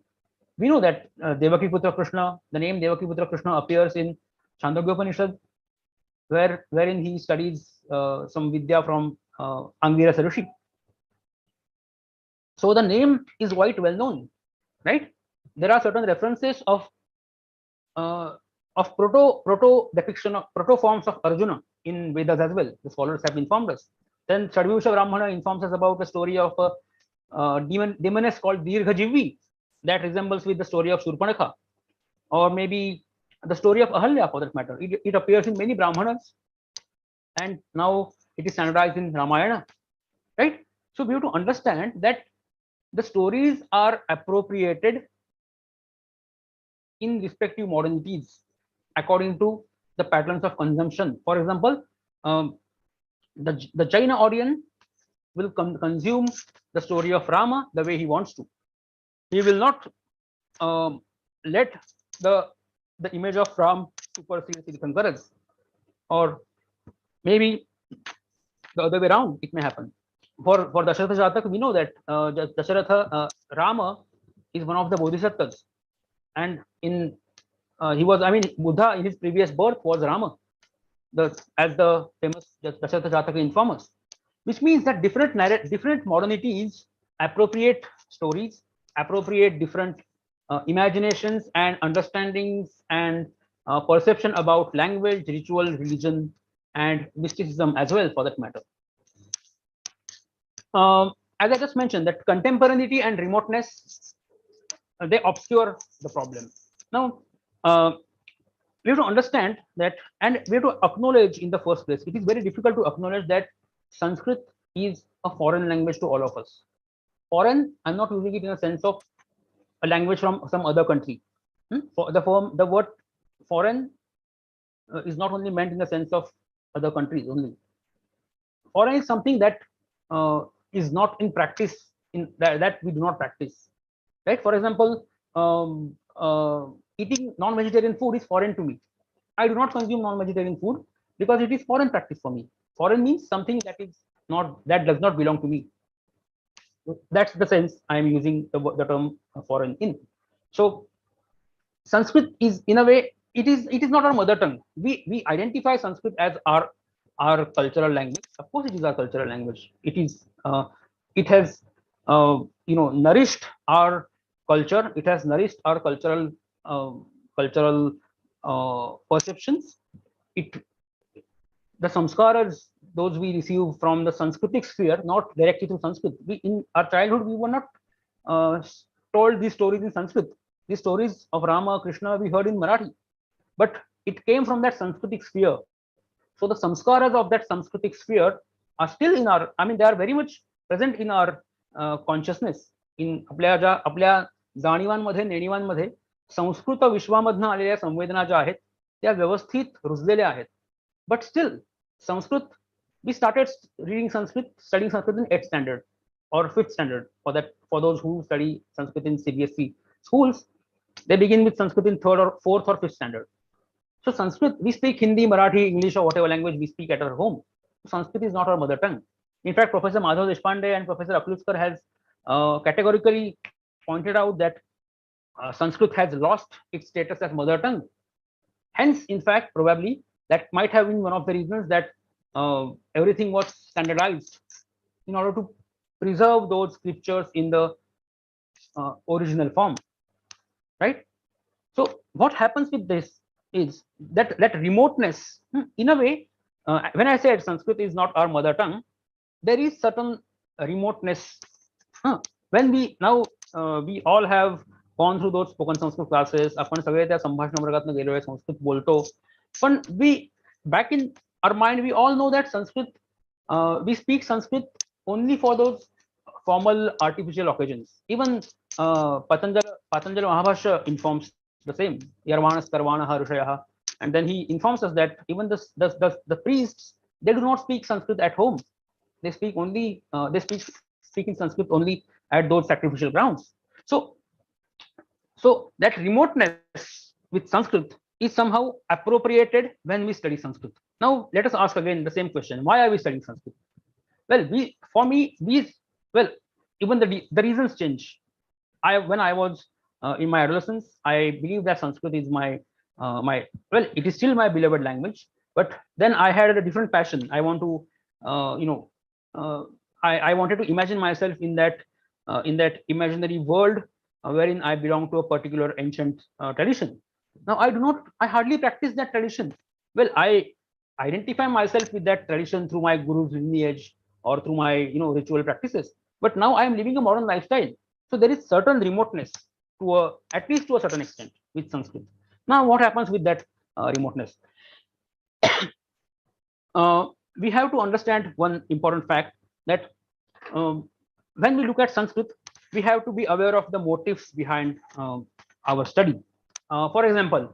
We know that Devaki Putra Krishna, the name Devaki Putra Krishna appears in Chandogya Upanishad, wherein he studies some vidya from Angira Sarushi. So the name is quite well known, right? There are certain references of proto depiction of proto forms of Arjuna in Vedas as well. The scholars have informed us. Then Chadvyusha Brahmana informs us about the story of a demoness called Dirghajivvi that resembles with the story of Shurpanakha, or maybe the story of Ahalya for that matter. It appears in many Brahmanas, and now it is standardized in Ramayana, right? So we have to understand that the stories are appropriated in respective modernities according to the patterns of consumption. For example, the Jaina audience will consume the story of Rama the way he wants to. He will not let the image of Ram supersede Tirthankaras, or maybe the other way around. It may happen. For Dasharatha Jatak, we know that Dasharatha Rama is one of the bodhisattvas, and in he was, I mean, Buddha in his previous birth was Rama, as the famous Dasharatha Jataka informs us, which means that different modernities appropriate stories, appropriate different imaginations and understandings and perception about language, ritual, religion, and mysticism as well, for that matter. As I just mentioned, that contemporaneity and remoteness, they obscure the problem. Now, we have to understand that, and we have to acknowledge in the first place, it is very difficult to acknowledge that Sanskrit is a foreign language to all of us. Foreign, I'm not using it in a sense of a language from some other country. The word foreign is not only meant in the sense of other countries only. Foreign is something that is not in practice, in that we do not practice, right? For example, eating non-vegetarian food is foreign to me. I do not consume non-vegetarian food because it is foreign practice for me. Foreign means something that does not belong to me. That's the sense I am using the term foreign in. So Sanskrit is, in a way, it is not our mother tongue. We identify Sanskrit as our cultural language. Of course, it is our cultural language. It has nourished our culture. It has nourished our cultural perceptions. The samskaras, those we receive from the Sanskritic sphere, not directly through Sanskrit. In our childhood, we were not told these stories in Sanskrit. These stories of Rama, Krishna, we heard in Marathi, but it came from that Sanskritic sphere. So the samskaras of that Sanskritic sphere are still in they are very much present in our consciousness. In आपल्या जाणीवांमध्ये नेणीवांमध्ये संस्कृत विश्वामधनं आलेल्या संवेदना ज्या आहेत त्या व्यवस्थित रुजलेल्या आहेत. But still Sanskrit, we started reading Sanskrit, studying Sanskrit in 8th standard or 5th standard. For those who study Sanskrit in CBSE schools, they begin with Sanskrit in 3rd or 4th or 5th standard. So Sanskrit, we speak Hindi, Marathi, English, or whatever language we speak at our home. Sanskrit is not our mother tongue. In fact, Professor Madhav Deshpande and Professor Akluskar has categorically pointed out that Sanskrit has lost its status as mother tongue. Hence, in fact, probably that might have been one of the reasons that everything was standardized in order to preserve those scriptures in the original form, right? So what happens with this is that remoteness, in a way, when I said Sanskrit is not our mother tongue, there is certain remoteness. When we now we all have gone through those spoken Sanskrit classes, आपण सगळे त्या संभाषण वर्गातून गेलोय, संस्कृत बोलतो, पण we back in our mind we all know that Sanskrit, we speak Sanskrit only for those formal artificial occasions. Even Patanjali Mahabharata informs the same. Yarvanas Karvanaha Rishayah. And then he informs us that even the priests, they do not speak Sanskrit at home. They speak only they speak in Sanskrit only at those sacrificial grounds. So that remoteness with Sanskrit is somehow appropriated when we study Sanskrit. Now let us ask again the same question: why are we studying Sanskrit? Well, even the reasons change. When I was in my adolescence, I believe that Sanskrit is my it is still my beloved language. But then I had a different passion. I want to I wanted to imagine myself in that imaginary world wherein I belong to a particular ancient tradition. Now I hardly practice that tradition. Well, I identify myself with that tradition through my guru's lineage or through my ritual practices. But now I am living a modern lifestyle, so there is certain remoteness at least to a certain extent with Sanskrit. Now what happens with that remoteness? We have to understand one important fact, that when we look at Sanskrit, we have to be aware of the motives behind our study. For example,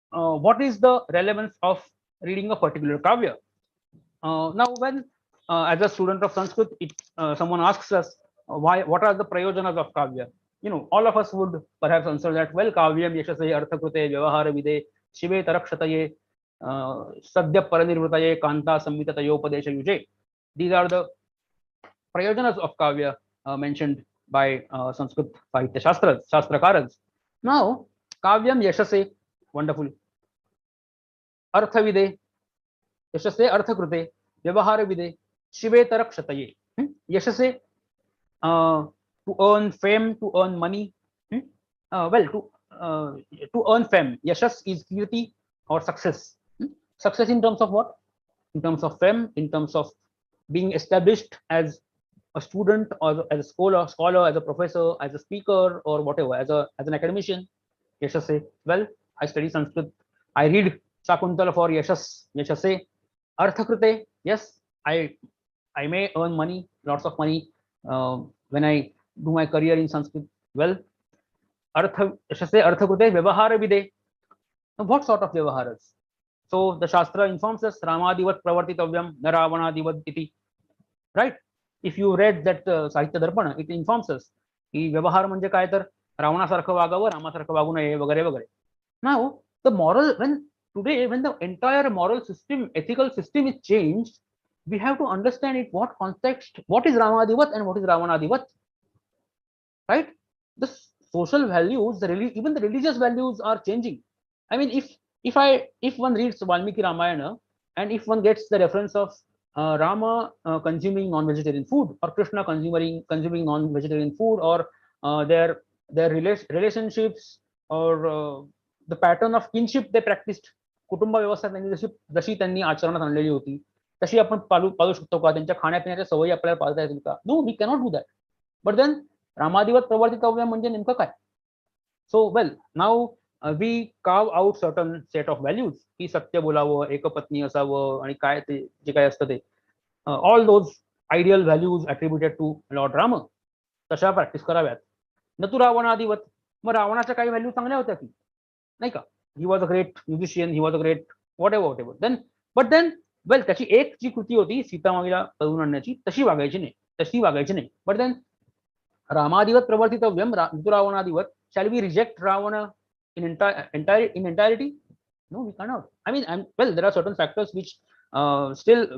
what is the relevance of reading a particular kavya? Now, when as a student of Sanskrit, someone asks us what are the prayojanas of kavya, all of us would perhaps answer that, well, kavyam yashase arthakrute vyavahara vide shive tarakshataye sadhya paranirvrataye kanta sammitatayopadesha yuje. These are the prayojanas of kavya mentioned by Sanskrit Sahitya Shastrakaras. Now, kavyam yashase, wonderful. Arthavide, yashase arthakrute, vyavahara vide, shive tarakshataye. Yashase, to earn fame, to earn money. To earn fame. Yashas is kirti or success. Success in terms of what? In terms of fame, in terms of being established as a student or as a scholar, as a professor, as a speaker, or whatever, as an academician. Yashase. Well, I study Sanskrit. I read Shakuntala for Yashase. Arthakrute. Yes, I may earn money, lots of money, when I do my career in Sanskrit. Well, Yashase Arthakrute Vyavahara Vide. What sort of Vyavaharas? So the Shastra informs us, Ramadivat Pravartitavyam na Ravanadivat iti. Right? If you read that Sahitya Darpana, it informs us की व्यवहार म्हणजे काय, तर रावणासारखं वागावं, रामासारखं वागू नये, वगैरे वगैरे. Now the moral, when the entire moral system, ethical system is changed, we have to understand in what context, what is Ramadivat and what is Ravanadivat. Right? The social values, even the religious values are changing. I mean, if one reads Valmiki Ramayana and if one gets the reference of Rama consuming non-vegetarian food, or Krishna consuming non-vegetarian food, or their relationships, or the pattern of kinship they practiced, कुटुंब व्यवस्था त्यांनी जशी त्यांनी आचरणात आणलेली होती तशी आपण पाळू शकतो का, त्यांच्या खाण्यापिण्याच्या सवयी आपल्याला पाळता येतील का? No, we cannot do that. But then रामादिवत प्रवर्तितव्य म्हणजे नेमकं काय? So well, now we carve out certain set of values, की सत्य बोलावं, एकपत्नी असावं, आणि काय ते जे काय असतं ते all those ideal values attributed to lord Ram, तशा प्रॅक्टिस कराव्यात. नतु रावणादिवत. मग रावणाच्या काही व्हॅल्यू चांगल्या होत्या की नाही का? He was a great musician, he was a great what then, but then well त्याची एक जी कृती होती सीतामाईला पळवून आणण्याची तशी वागायची नाही. बट देन रामादिवत प्रवर्तितव्यम ऋतुरावणादिवत, shall we reject Ravana in entirety? No, we cannot. I mean, well, there are certain factors which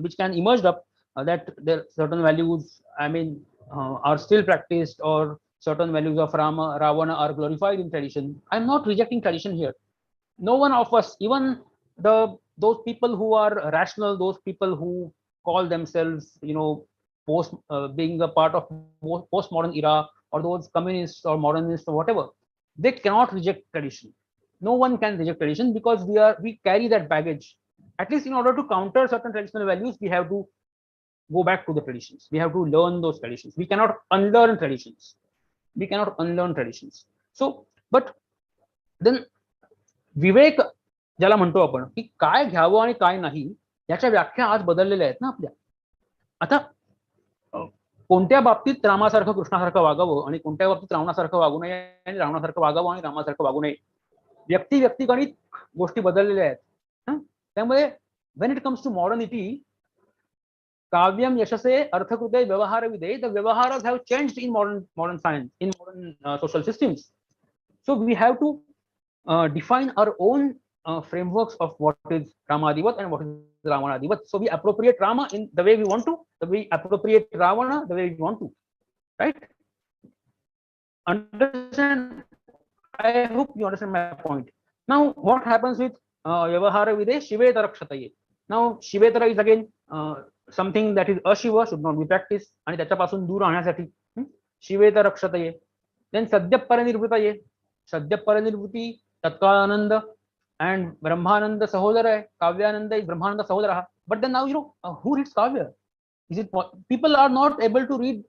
which can emerge up, that there certain values, I mean, are still practiced, or certain values of Ravana are glorified in tradition. I'm not rejecting tradition here. No one of us, even those people who are rational, those people who call themselves, being a part of postmodern era, or those communists or modernists or whatever, they cannot reject tradition. No one can reject tradition, because we carry that baggage. At least in order to counter certain traditional values, we have to go back to the traditions. We have to learn those traditions. We cannot unlearn traditions. So, but then विवेक ज्याला म्हणतो आपण, की काय घ्यावं आणि काय नाही, याच्या व्याख्या आज बदललेल्या आहेत ना आपल्या. आता कोणत्या बाबतीत रामासारखं कृष्णासारखं वागावं आणि कोणत्या बाबतीत रावणासारखं वागू नये, आणि रावणासारखं वागावं आणि रामासारखं वागू नये, व्यक्तिगणित गोष्टी बदललेल्या आहेत. त्यामुळे when it comes to modernity, काव्यम यशसे अर्थकृते व्यवहार विदे, द व्यवहार्स have changed in modern science, in modern social systems. So we have to define our own frameworks of what is Ramadivat and what is Ravanadivat. So we appropriate Rama in the way we want to, we appropriate Ravana the way we want to, right? Understand? I hope you understand my point. Now, what happens with Vyavahara Vide Shivetara Kshataye? Now, Shivetara is again something that is Ashiva, should not be practiced, आणि त्याच्यापासून दूर राहण्यासाठी Shivetara Kshataye. Then Sadhya Paranirvutaye. सद्य परिनिर्वृत्ती, तत्काल आनंद, and Brahmananda सहोदर है, Kavyananda is Brahmananda सहोदर. But then now, who reads Kavya? Is it people are not able to read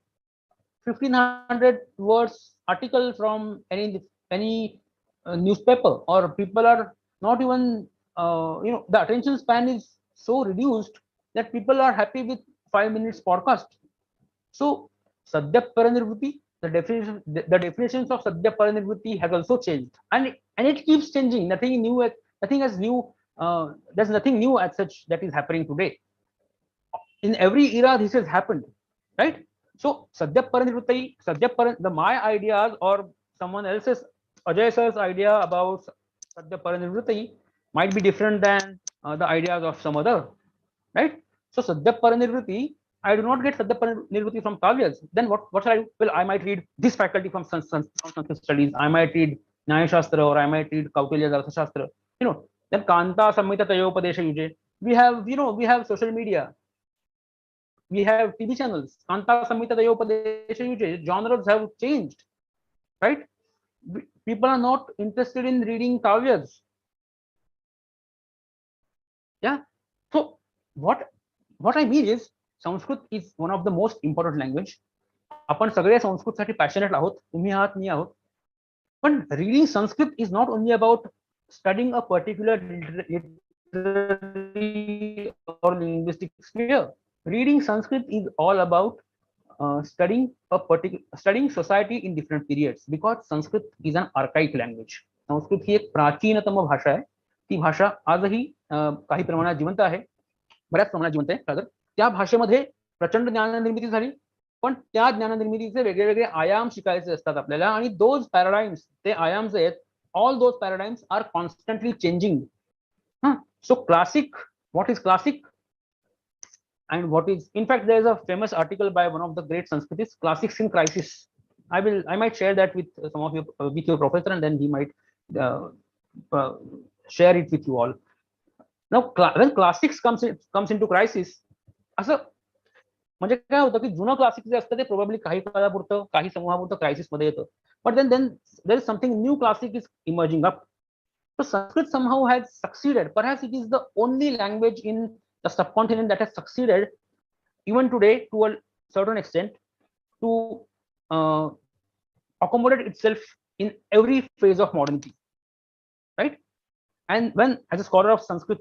1500 words article from any newspaper, or people are not even the attention span is so reduced that people are happy with 5 minutes podcast. So Sadhya Paranirvruti, the definitions of Sadhya Paranirvruti has also changed, and it keeps changing. Nothing new. There's nothing new as such that is happening today. In every era, this has happened, right? So Sadhya Paranirvruti, my ideas or someone else's, Ajay sir's idea about Sadhya Paranirvruti might be different than the ideas of some other, right? So Sadhya Paranirvruti, I do not get Sadhya Paranirvruti from Kavyas. Then what shall I do? Well, I might read this faculty from Sanskrit studies. I might read Nyaya Shastra, or I might read Kautilya's Arthashastra. Then Kanta Samhita Tayopadesha Yuje. We have social media. We have TV channels. Kanta Samhita Tayopadesha Yuje. Genres have changed, right? People are not interested in reading Kavyas. Yeah. So what I mean is, Sanskrit is one of the most important language. आपण सगळे संस्कृतसाठी passionate आहोत, तुम्ही आहात, मी आहोत. पण reading Sanskrit is not only about studying a particular literary or linguistic sphere. Reading Sanskrit is all about studying society in different periods, because Sanskrit is an archaic language. Sanskrit ही एक प्राचीनतम भाषा आहे. ती भाषा आजही काही प्रमाणात जिवंत आहे, बऱ्याच प्रमाणात जिवंत आहे. त्या भाषेमध्ये प्रचंड ज्ञाननिर्मिती झाली, पण त्या ज्ञाननिर्मितीचे वेगवेगळे आयाम शिकायचे असतात आपल्याला, आणि दोज पॅराडाइम्स, ते आयाम्स आहेत, all those paradigms are constantly changing. So classic, what is classic and what is, in fact, there is a famous article by one of the great Sanskritists, Classics in Crisis. I might share that with some of you, with your professor, and then he might share it with you all. Now, when classics comes into crisis, असं म्हणजे काय होतं की जुनं classic जे असतं ते probably काही काळापुरतं, काही समूहापुरतं क्रायसिस मध्ये येतं, but then there is something new classic is emerging up. So Sanskrit somehow has succeeded. Perhaps it is the only language in the subcontinent that has succeeded even today to a certain extent to accommodate itself in every phase of modernity, right? And when, as a scholar of Sanskrit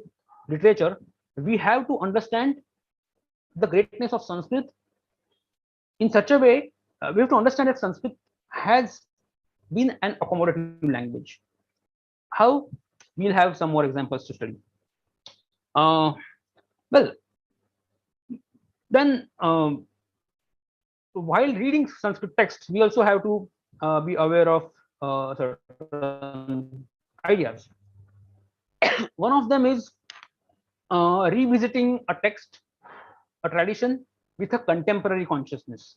literature, we have to understand the greatness of Sanskrit in such a way, we have to understand that Sanskrit has been an accommodative language. How? We'll have some more examples to study. Well, then while reading Sanskrit text, we also have to be aware of certain ideas. One of them is revisiting a text, a tradition with a contemporary consciousness.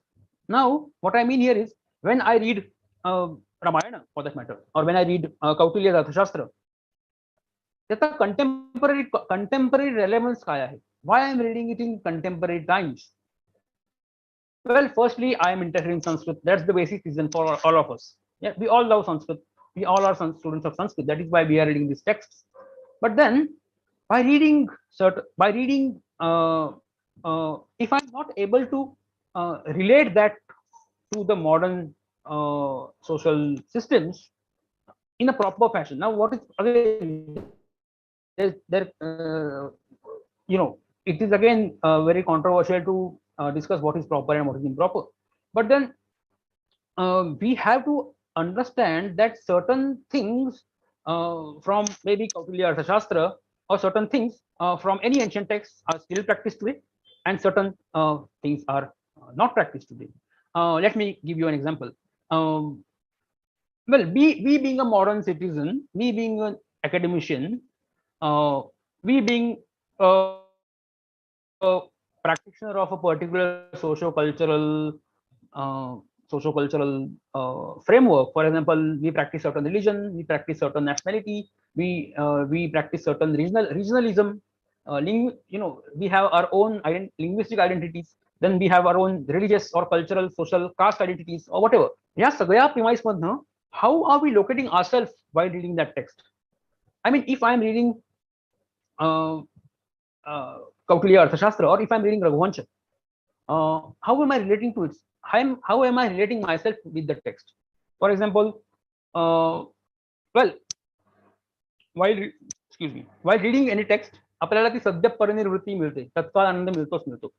Now, what I mean here is when I read Ramayana, for that matter, or when I read Kautilya's Arthashastra, त्याचा contemporary relevance काय आहे? Why I am reading it in contemporary times? Well, firstly, I am interested in Sanskrit. That's the basic reason for all of us. Yeah, we all love Sanskrit. We all are students of Sanskrit. That is why we are reading these texts. But then, by reading, if I'm not able to relate that to the modern social systems in a proper fashion. Now, what is again? It is again very controversial to discuss what is proper and what is improper. But then we have to understand that certain things from maybe Kautilya Arthashastra or certain things from any ancient texts are still practiced today, and certain things are not practiced today. Let me give you an example. Well, we being a modern citizen, we being an academician, we being a practitioner of a particular socio-cultural framework. For example, we practice certain religion, we practice certain nationality, we practice certain regionalism. We have our own linguistic identities. Then we have our own religious or cultural, social, caste identities or whatever. या सगळ्या premise मधनं how are we locating ourselves while reading that text? I mean, if I'm reading Kautilya Arthashastra, or if I'm reading Raghuvancha, how am I relating to it? How am I relating myself with the text? For example, while reading any text, आपल्याला ती सद्य परिनिवृत्ती मिळते, तत्काळ आनंद मिळतो.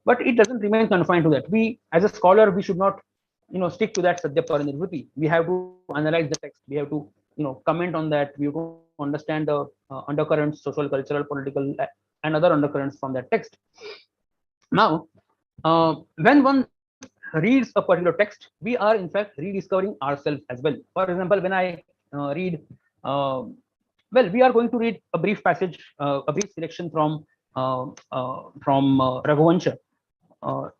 But it doesn't remain confined to that. We, as a scholar, we should not, stick to that sadhya parinirvriti. We have to analyze the text. We have to, comment on that. We have to understand the undercurrents, social, cultural, political, and other undercurrents from that text. Now, when one reads a particular text, we are in fact rediscovering ourselves as well. For example, when I read, we are going to read a brief passage, a brief selection from Raghuvancha.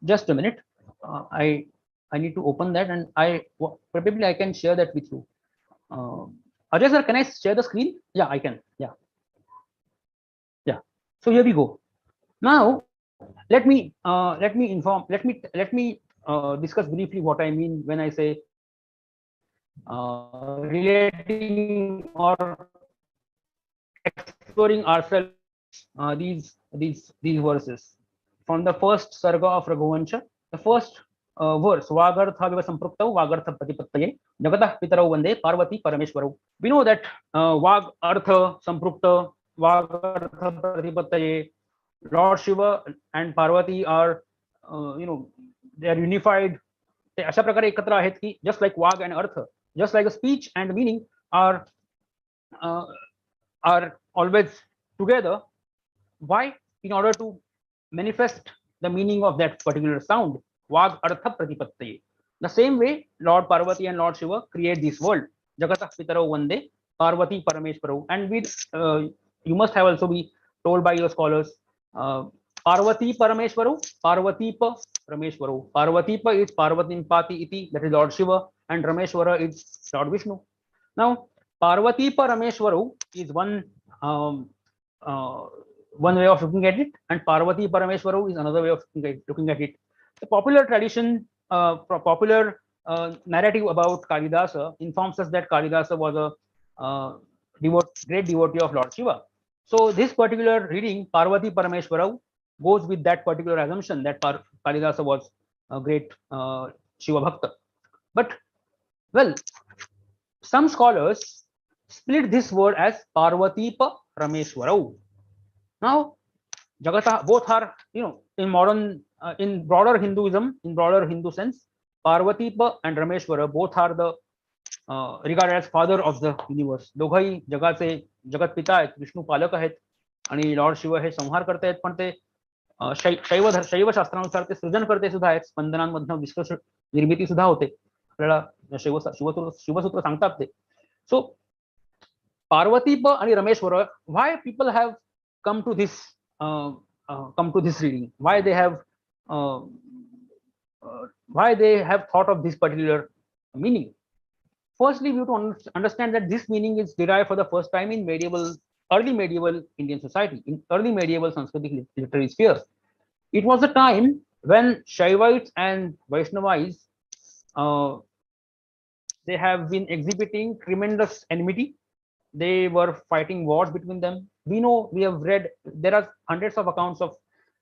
Just a minute. I need to open that, and probably I can share that with you. Ajay sir, can I share the screen? Yeah, I can. Yeah. So here we go. Now, let me discuss briefly what I mean when I say relating or exploring ourselves these verses. From the first sarga of Raghuvancha, the first verse, Vagartha viva samprukta Vagartha pratipattaye Jagatah pitarau vande Parvati Parameshwarau. We know that Vag Artha Samprukta Vagartha pratipattaye, Lord Shiva and Parvati are they are unified. अशा प्रकारे एकत्र आहेत की just like Vag and Artha, just like a speech and meaning are always together. Why? In order to manifest the meaning of that particular sound, Vag Artha Pratipattaye. The same way, Lord Parvati and Lord Shiva create this world. Jagatah Pitarau Vande Parvati Parameshwarau. And you must have also be told by your scholars, Parvati Parameshwarau, Parvatipa Rameshwarau. Parvatipa is Parvatim Pati Iti, that is Lord Shiva, and Rameshwara is Lord Vishnu. Now, Parvatipa Rameshwarau is one way of looking at it, and Parvati Parameshwaru is another way of looking at it. The popular tradition, popular narrative about Kalidasa informs us that Kalidasa was a great devotee of Lord Shiva. So this particular reading, Parvati Parameshwaru, goes with that particular assumption that Kalidasa was a great Shiva Bhakta. But, well, some scholars split this word as Parvatipa Rameshwarau. Now, Jagata, both are, in modern, in broader Hinduism, in broader Hindu sense, Parvatipa and Rameshwara both are the regarded as father of the universe. दोघंही जगाचे जगत पिता आहेत, विष्णू पालक आहेत आणि Lord Shiv हे संहार करता आहेत, पण ते शैव शास्त्रानुसार ते सृजन करते सुद्धा आहेत. स्पंदनांमधनं विश्व निर्मिती सुद्धा होते. आपल्याला शिवसूत्र सांगतात ते. सो Parvatipa and Rameshwara, why people have come to this reading, why they have thought of this particular meaning. Firstly, we have to understand that this meaning is derived for the first time in early medieval Indian society, in early medieval Sanskritic literary sphere. It was a time when Shaivites and Vaishnavites they have been exhibiting tremendous enmity. They were fighting wars between them. We know, we have read, there are hundreds of accounts of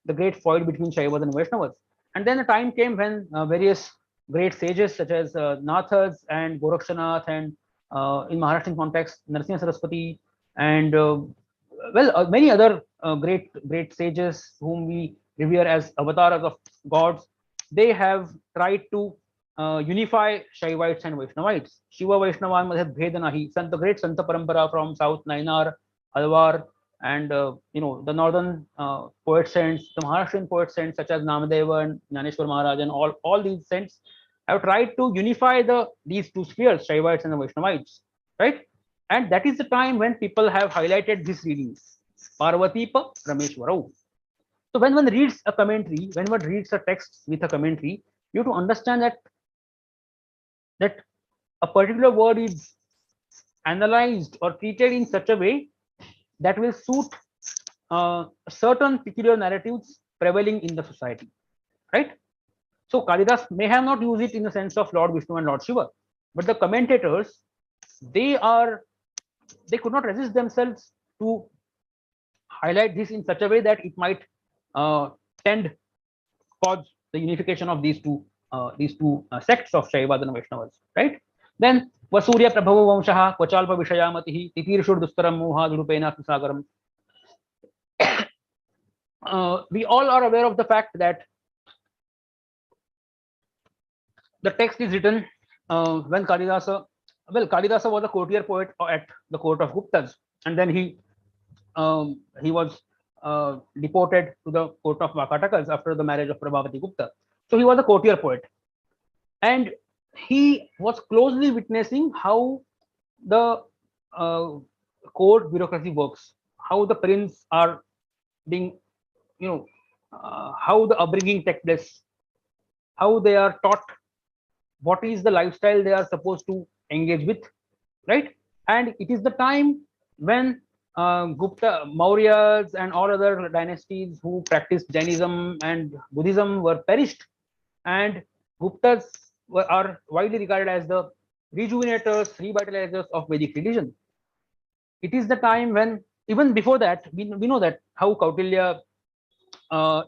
the great fight between Shaivas and Vaishnavas. And then a time came when various great sages such as Nathas and Gorakshanath and in Maharashtrian context, Narasimha Saraswati and many other great sages whom we revere as avatars of gods, they have tried to unify Shaivites and Vaishnavites. Shiva Vaishnava मध्ये भेद नाही. The great Santa Parampara from South, Nainar, Alwar, and the northern poet saints, the Maharashtrian poet saints such as Namadeva and Jnaneshwar Maharaj, and all these saints have tried to unify these two spheres, Shaivites and the Vaishnavites, right? And that is the time when people have highlighted this reading, Parvatipa Rameshwarau. So when one reads a commentary, when one reads a text with a commentary, you have to understand that a particular word is analyzed or treated in such a way that will suit certain peculiar narratives prevailing in the society, right? So Kalidas may have not used it in the sense of Lord Vishnu and Lord Shiva, but the commentators, they could not resist themselves to highlight this in such a way that it might cause the unification of these two sects of Shaivas and Vaishnavas, right? Then Vasurya Prabhavo Vamshaha Kvachalpa Vishayamatihi Titirshur Dustaram Moha Durupena Sagaram. We all are aware of the fact that the text is written when Kalidasa was a courtier poet at the court of Guptas, and then he was deported to the court of Vakatakas after the marriage of Prabhavati Gupta. So he was a courtier poet, and he was closely witnessing how the court bureaucracy works, how the prince are being, how the upbringing takes place, how they are taught what is the lifestyle they are supposed to engage with, right? And it is the time when Gupta, Mauryas, and all other dynasties who practiced Jainism and Buddhism were perished, and Guptas are widely regarded as the rejuvenators, revitalizers of Vedic religion. It is the time when, even before that, we know that how Kautilya, how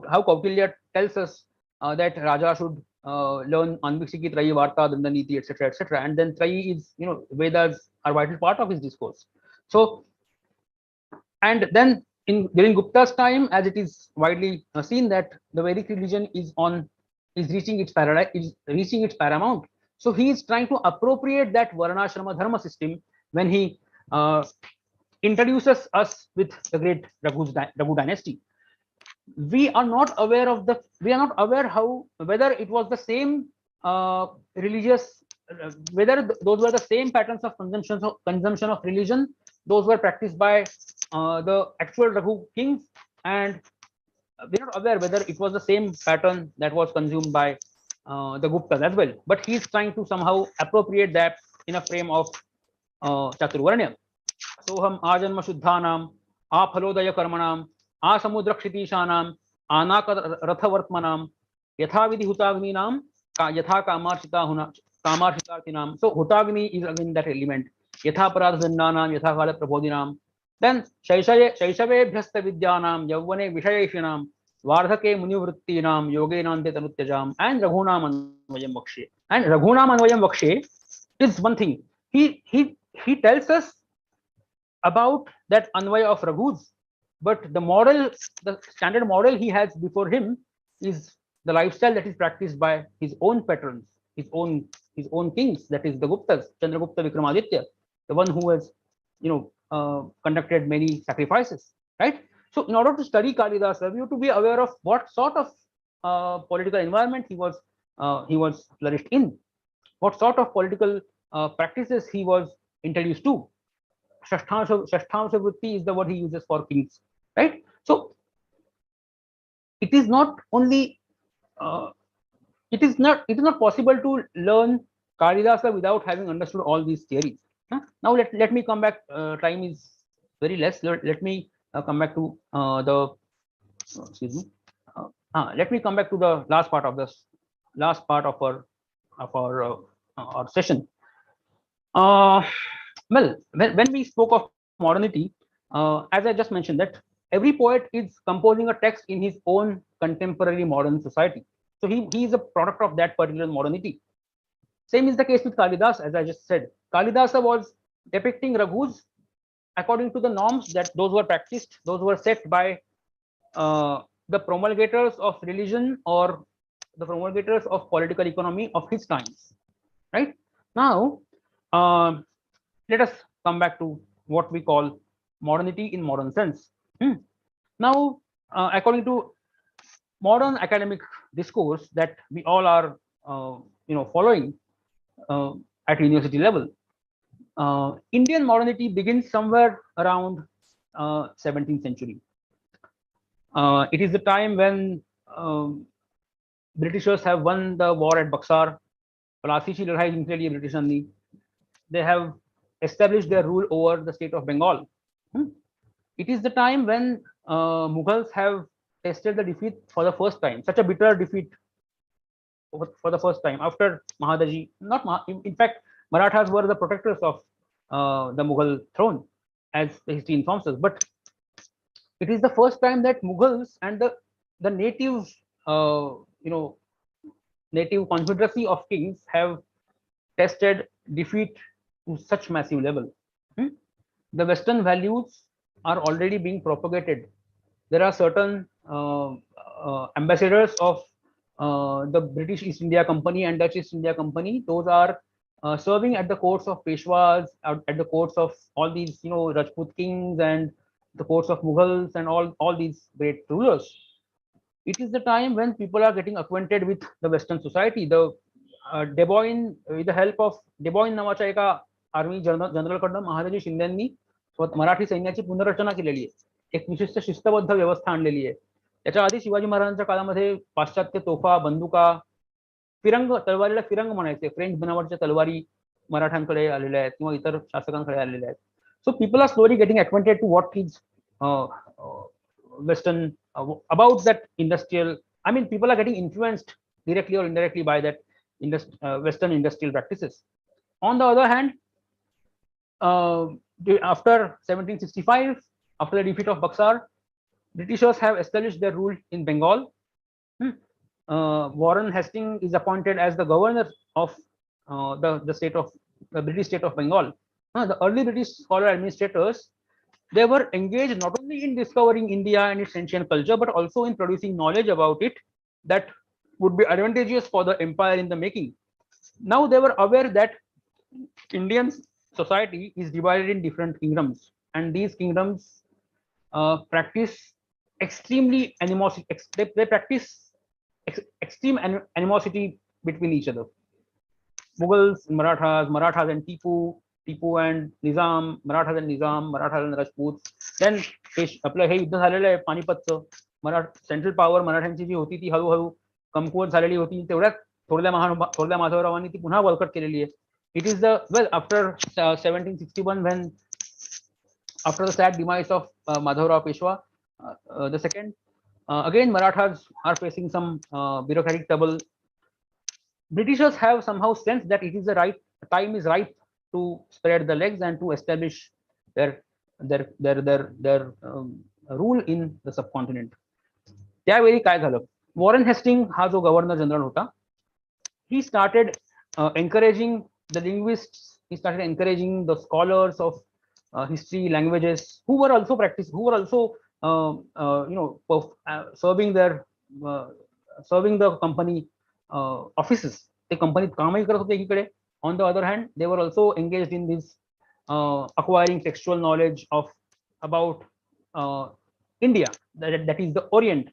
Kautilya tells us that Raja should learn Anvikshiki, Trayi, Varta, Dandaniti, etc., etc. And then Trayi is, Vedas are vital part of his discourse. So, and then during Gupta's time, as it is widely seen that the Vedic religion is reaching its paramount. So he is trying to appropriate that Varnashrama Dharma system when he introduces us with the great Raghu dynasty. We are not aware how, whether it was the same religious, whether those were the same patterns of consumption of religion, those were practiced by the actual Raghu kings, and we are not aware whether it was the same pattern that was consumed by the Guptas as well. But he is trying to somehow appropriate that in a frame of Chaturvarnya. Soham ajanma shuddhanam, aphalodaya karmanam, asamudra kshitishanam, anaka rathavartmanam, yathavidhi hutagninam, yatha kamarshitatinam. So hutagni is again that element. Yatha paradhananam, yatha kala prabodhinam. Then shaishave bhyasta vidyanam, yavvane vishayeshinam, vardhake munivrittinam, yogenante tanutyajam, and raghunam anvayam vakshe. And raghunam anvayam vakshe is one thing. He tells us about that anvaya of Raghus, but the standard model he has before him is the lifestyle that is practiced by his own patrons, his own his own kings, that is the Guptas, Chandragupta Vikramaditya, the one who has conducted many sacrifices, right? So in order to study Kalidasa, we have to be aware of what sort of political environment he was flourished in, what sort of political practices he was introduced to. Shashtamsha Vritti is the word he uses for kings, right? So it is not only it is not possible to learn Kalidasa without having understood all these theories. Now let me come back. Time is very less. Let me come back to the excuse me. Let me come back to the last part of our session. Well, when we spoke of modernity, as I just mentioned, that every poet is composing a text in his own contemporary modern society. So he is a product of that particular modernity. Same is the case with Kalidas, as I just said. Kalidasa was depicting Raghus according to the norms that those were practiced, those were set by the promulgators of religion or the promulgators of political economy of his times. Right now, let us come back to what we call modernity in modern sense. Now, according to modern academic discourse that we all are, following at university level, Indian modernity begins somewhere around 17th century. It is the time when Britishers have won the war at Buxar. Plassey की लड़ाई जिनके लिए britisher ने they have established their rule over the state of Bengal. It is the time when Mughals have tasted the defeat for the first time, such a bitter defeat for the first time after Mahadaji. In fact, Marathas were the protectors of the Mughal throne, as the history informs us. But it is the first time that Mughals and the native, native confederacy of kings have tested defeat to such massive level. The Western values are already being propagated. There are certain ambassadors of the British East India Company and Dutch East India Company. Those are serving at the courts of Peshwas, at the courts of all these, Rajput kings and the courts of Mughals and all these great rulers. It is the time when people are getting acquainted with the Western society. The with the help of Deboyne नावाच्या एका army general कडनं महाराजी शिंदेंनी मराठी सैन्याची पुनर्रचना केलेली आहे. एक विशिष्ट शिस्तबद्ध व्यवस्था आणलेली आहे. त्याच्या आधी शिवाजी महाराजांच्या काळामध्ये पाश्चात्य तोफा, बंदुका, फिरंग, तलवारीला फिरंग म्हणायचे, फ्रेंच बनावटच्या तलवारी मराठ्यांकडे आलेल्या आहेत किंवा इतर शासकांकडे आलेल्या आहेत. So people are slowly getting acquainted to what is Western about that industrial. I mean, people are getting influenced directly or indirectly by that Western industrial practices. On the other hand, after 1765, after the defeat of Buxar, Britishers have established their rule in Bengal. Warren Hastings is appointed as the governor of the British state of Bengal. The early British scholar administrators, they were engaged not only in discovering India and its ancient culture, but also in producing knowledge about it that would be advantageous for the empire in the making. Now they were aware that Indian society is divided in different kingdoms, and these kingdoms practice extremely animosity. They practice extreme animosity between each other. Mughals, Marathas and Tipu and Nizam, Marathas and Nizam, Marathas and Rajputs. Then आपलं हे युद्ध झालेलं आहे पानिपतचं. Central power मराठ्यांची जी होती ती हळूहळू कमकुवत झालेली होती. तेवढ्यात थोरल्या माधवरावांनी ती पुन्हा बळकट केलेली आहे. It is after 1761, when after the sad demise of Madhavrao Peshwa the second, again Marathas are facing some bureaucratic trouble. Britishers have somehow sensed that time is right to spread the legs and to establish their rule in the subcontinent. त्यावेळी काय झालं, Warren Hasting हा जो governor general होता, he started encouraging the linguists, he started encouraging the scholars of history, languages, who were also serving the company offices. ते कंपनीत कामही करत होते एकीकडे. On the other hand they were also engaged in this acquiring textual knowledge of about India, that is the Orient.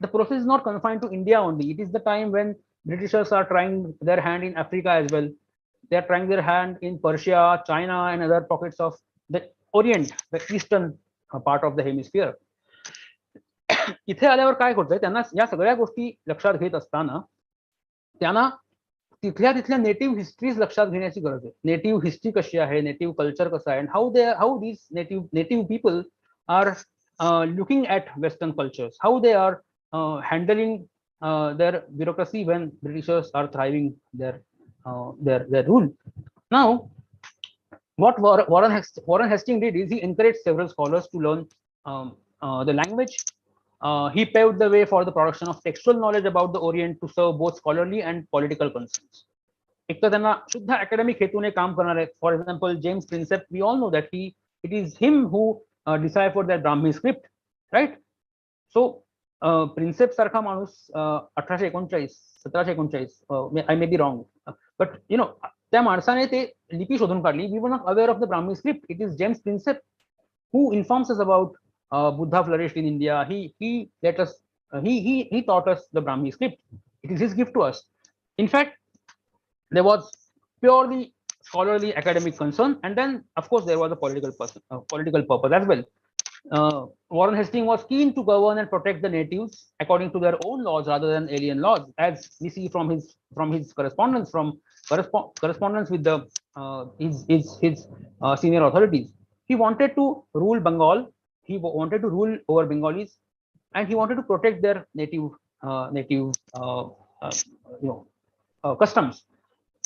The process is not confined to India only. It is the time when Britishers are trying their hand in Africa as well. They are trying their hand in Persia, China, and other pockets of the Orient, the eastern part of the hemisphere. इथे आल्यावर काय होतंय, त्यांना या सगळ्या गोष्टी लक्षात घेत असताना त्यांना तिथल्या नेटिव्ह हिस्ट्रीज लक्षात घेण्याची गरज आहे. नेटिव्ह हिस्ट्री कशी आहे, नेटिव्ह कल्चर कसं आहे, how these native people are looking at western cultures, how they are handling their bureaucracy when Britishers are thriving their rule. Now, what Warren Hastings did is he encouraged several scholars to learn the language. He paved the way for the production of textual knowledge about the Orient to serve both scholarly and political concerns. एक तर त्यांना शुद्ध academic हेतूने काम करणार आहेत. For example James Prinsep, we all know that it is him who deciphered that Brahmi script, right? So Prinsep सारखा माणूस 1839 1739, I may be wrong, but you know त्या माणसाने ते लिपी शोधून काढली. We were not aware of the Brahmi script. It is James Prinsep who informs us about Buddha flourished in India. He taught us the Brahmi script. It is his gift to us. In fact, there was purely scholarly academic concern, and then of course there was a political purpose as well. Warren Hastings was keen to govern and protect the natives according to their own laws rather than alien laws, as we see from his correspondence with the his senior authorities. He wanted to rule Bengal. He wanted to rule over Bengalis, and he wanted to protect their native customs.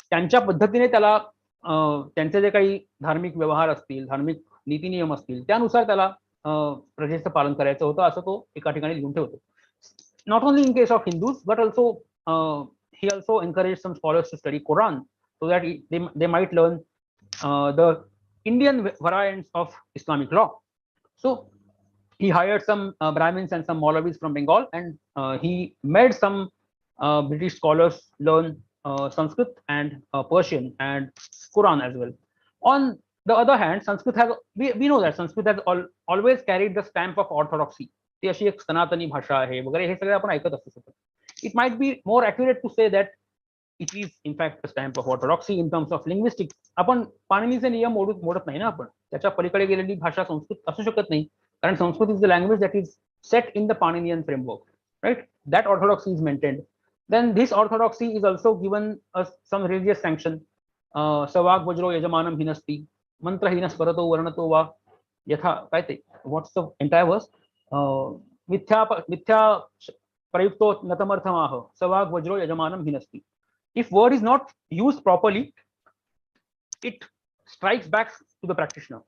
त्यांच्या पद्धतीने त्याला त्यांचे जे काही धार्मिक व्यवहार असतील, धार्मिक नीती नियम असतील, त्यानुसार त्याला प्रजेचं पालन करायचं होतं, असं तो एका ठिकाणी लिहून ठेवतो. Not only in case of Hindus, but also he also encouraged some scholars to study Quran so that they might learn the Indian variants of Islamic law. So he hired some Brahmins and some Maulavis from Bengal, and he made some British scholars learn Sanskrit and Persian and Quran as well. On the other hand, Sanskrit has, we know that Sanskrit has always carried the stamp of orthodoxy. ती अशी एक सनातनी भाषा आहे वगैरे, हे सगळं आपण ऐकत असतो. It might be more accurate to say that it is in fact a stamp of orthodoxy in terms of linguistics. आपण पाणिनीचे नियम मोडत नाही ना, आपण त्याच्या पलीकडे गेलेली भाषा संस्कृत असू शकत नाही, कारण Sanskrit is the language that is set in the Paninian framework, right? That orthodoxy is maintained. Then this orthodoxy is also given us some religious sanction. Savag vajro yajamanam hinasti, mantra hinas parato varnato va yatha, right? What's the entire verse? Mithya prayukto natamarthamaha, savag vajro yajamanam hinasti. If word is not used properly, it strikes back to the practitioner.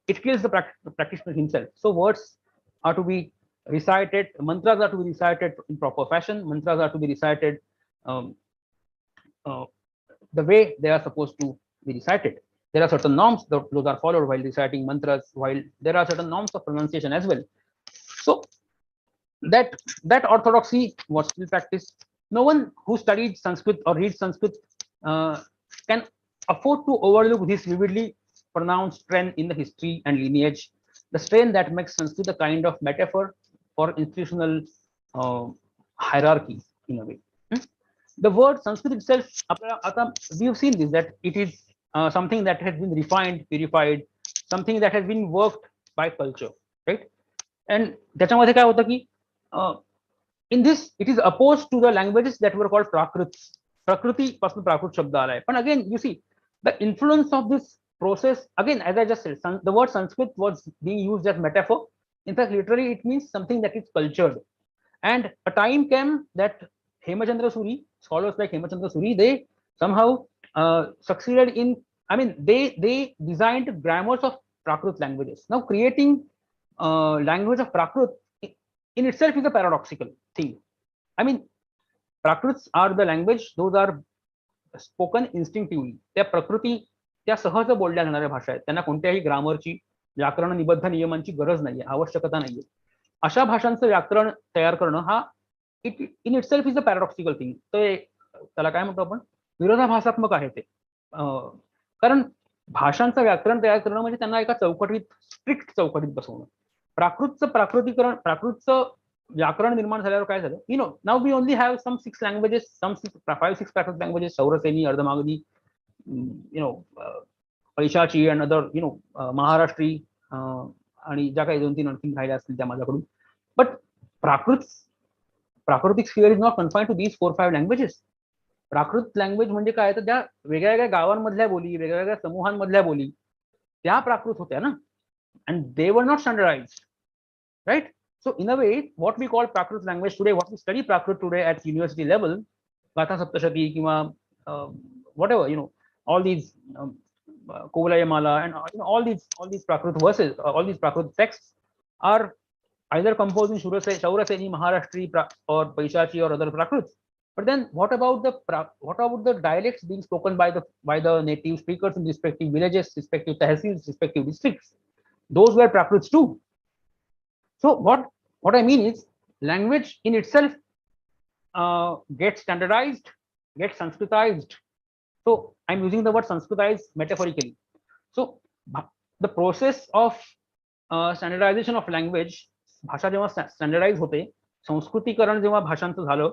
It kills the practitioner himself. So words are to be recited, mantras are to be recited in proper fashion, mantras are to be recited the way they are supposed to be recited. There are certain norms that those are followed while reciting mantras, while there are certain norms of pronunciation as well. So that orthodoxy was still practiced. No one who studied Sanskrit or reads Sanskrit can afford to overlook this vividly pronounced trend in the history and lineage, the strain that makes Sanskrit a kind of metaphor for institutional hierarchy in a way. The word Sanskrit itself, we have seen this, that it is something that has been refined, purified, something that has been worked by culture, right? And त्याच्यामध्ये काय होतं की in this it is opposed to the languages that were called Prakrits. Prakriti पासून प्राकृत शब्द आलाय. But again, you see the influence of this process, again, as I just said, the word Sanskrit was being used as metaphor. In fact, literally it means something that is cultured. And a time came that Hemachandra Suri, scholars like Hemachandra Suri, they somehow succeeded in, I mean, they designed grammars of Prakrit languages. Now creating language of Prakrit in itself is a paradoxical thing. I mean, Prakrits are the language, those are spoken instinctively. त्या प्रकृती, त्या सहज बोलल्या जाणाऱ्या भाषा आहेत. त्यांना कोणत्याही ग्रामरची, व्याकरण निबद्ध नियमांची गरज नाहीये, आवश्यकता नाहीये. अशा भाषांचं व्याकरण तयार करणं हा in itself is a paradoxical thing. तर त्याला काय म्हणतो आपण, विरोधाभासात्मक आहे ते. कारण भाषांचं व्याकरण तयार करणं म्हणजे त्यांना एका चौकटीत, स्ट्रिक्ट चौकटीत बसवणं. प्राकृतचं व्याकरण निर्माण झाल्यावर काय झालं, now we only have some 6 languages, some 5-6 Prakrit languages, Sauraseni, Ardhamagadhi, Paishachi and other महाराष्ट्री, आणि ज्या काही 2-3 आणखी राहिल्या असतील त्या माझ्याकडून. बट प्राकृतिक sphere is not confined to these 4-5 languages. Prakrit language म्हणजे काय, तर त्या वेगळ्या वेगळ्या गावांमधल्या बोली, वेगळ्या वेगळ्या समूहांमधल्या बोली त्या प्राकृत होत्या ना, and they were not standardised, right? So in a way, what we call Prakrit language today, what we study Prakrit today at university level, Gatha Saptashati, Kima, whatever, all these Kovalayamala and all these Prakrit verses, all these Prakrit texts are either composed in Shauraseni, Maharashtri, or Paishachi or other Prakrits. But then what about the dialects being spoken by the native speakers in respective villages, respective tehsils, respective districts? Those were Prakrits too. So what I mean is, language in itself gets standardized, gets Sanskritized. So I'm using the word Sanskritized metaphorically. So the process of standardization of language, भाषा जेव्हा standardise होते, संस्कृतीकरण जेव्हा भाषांचं झालं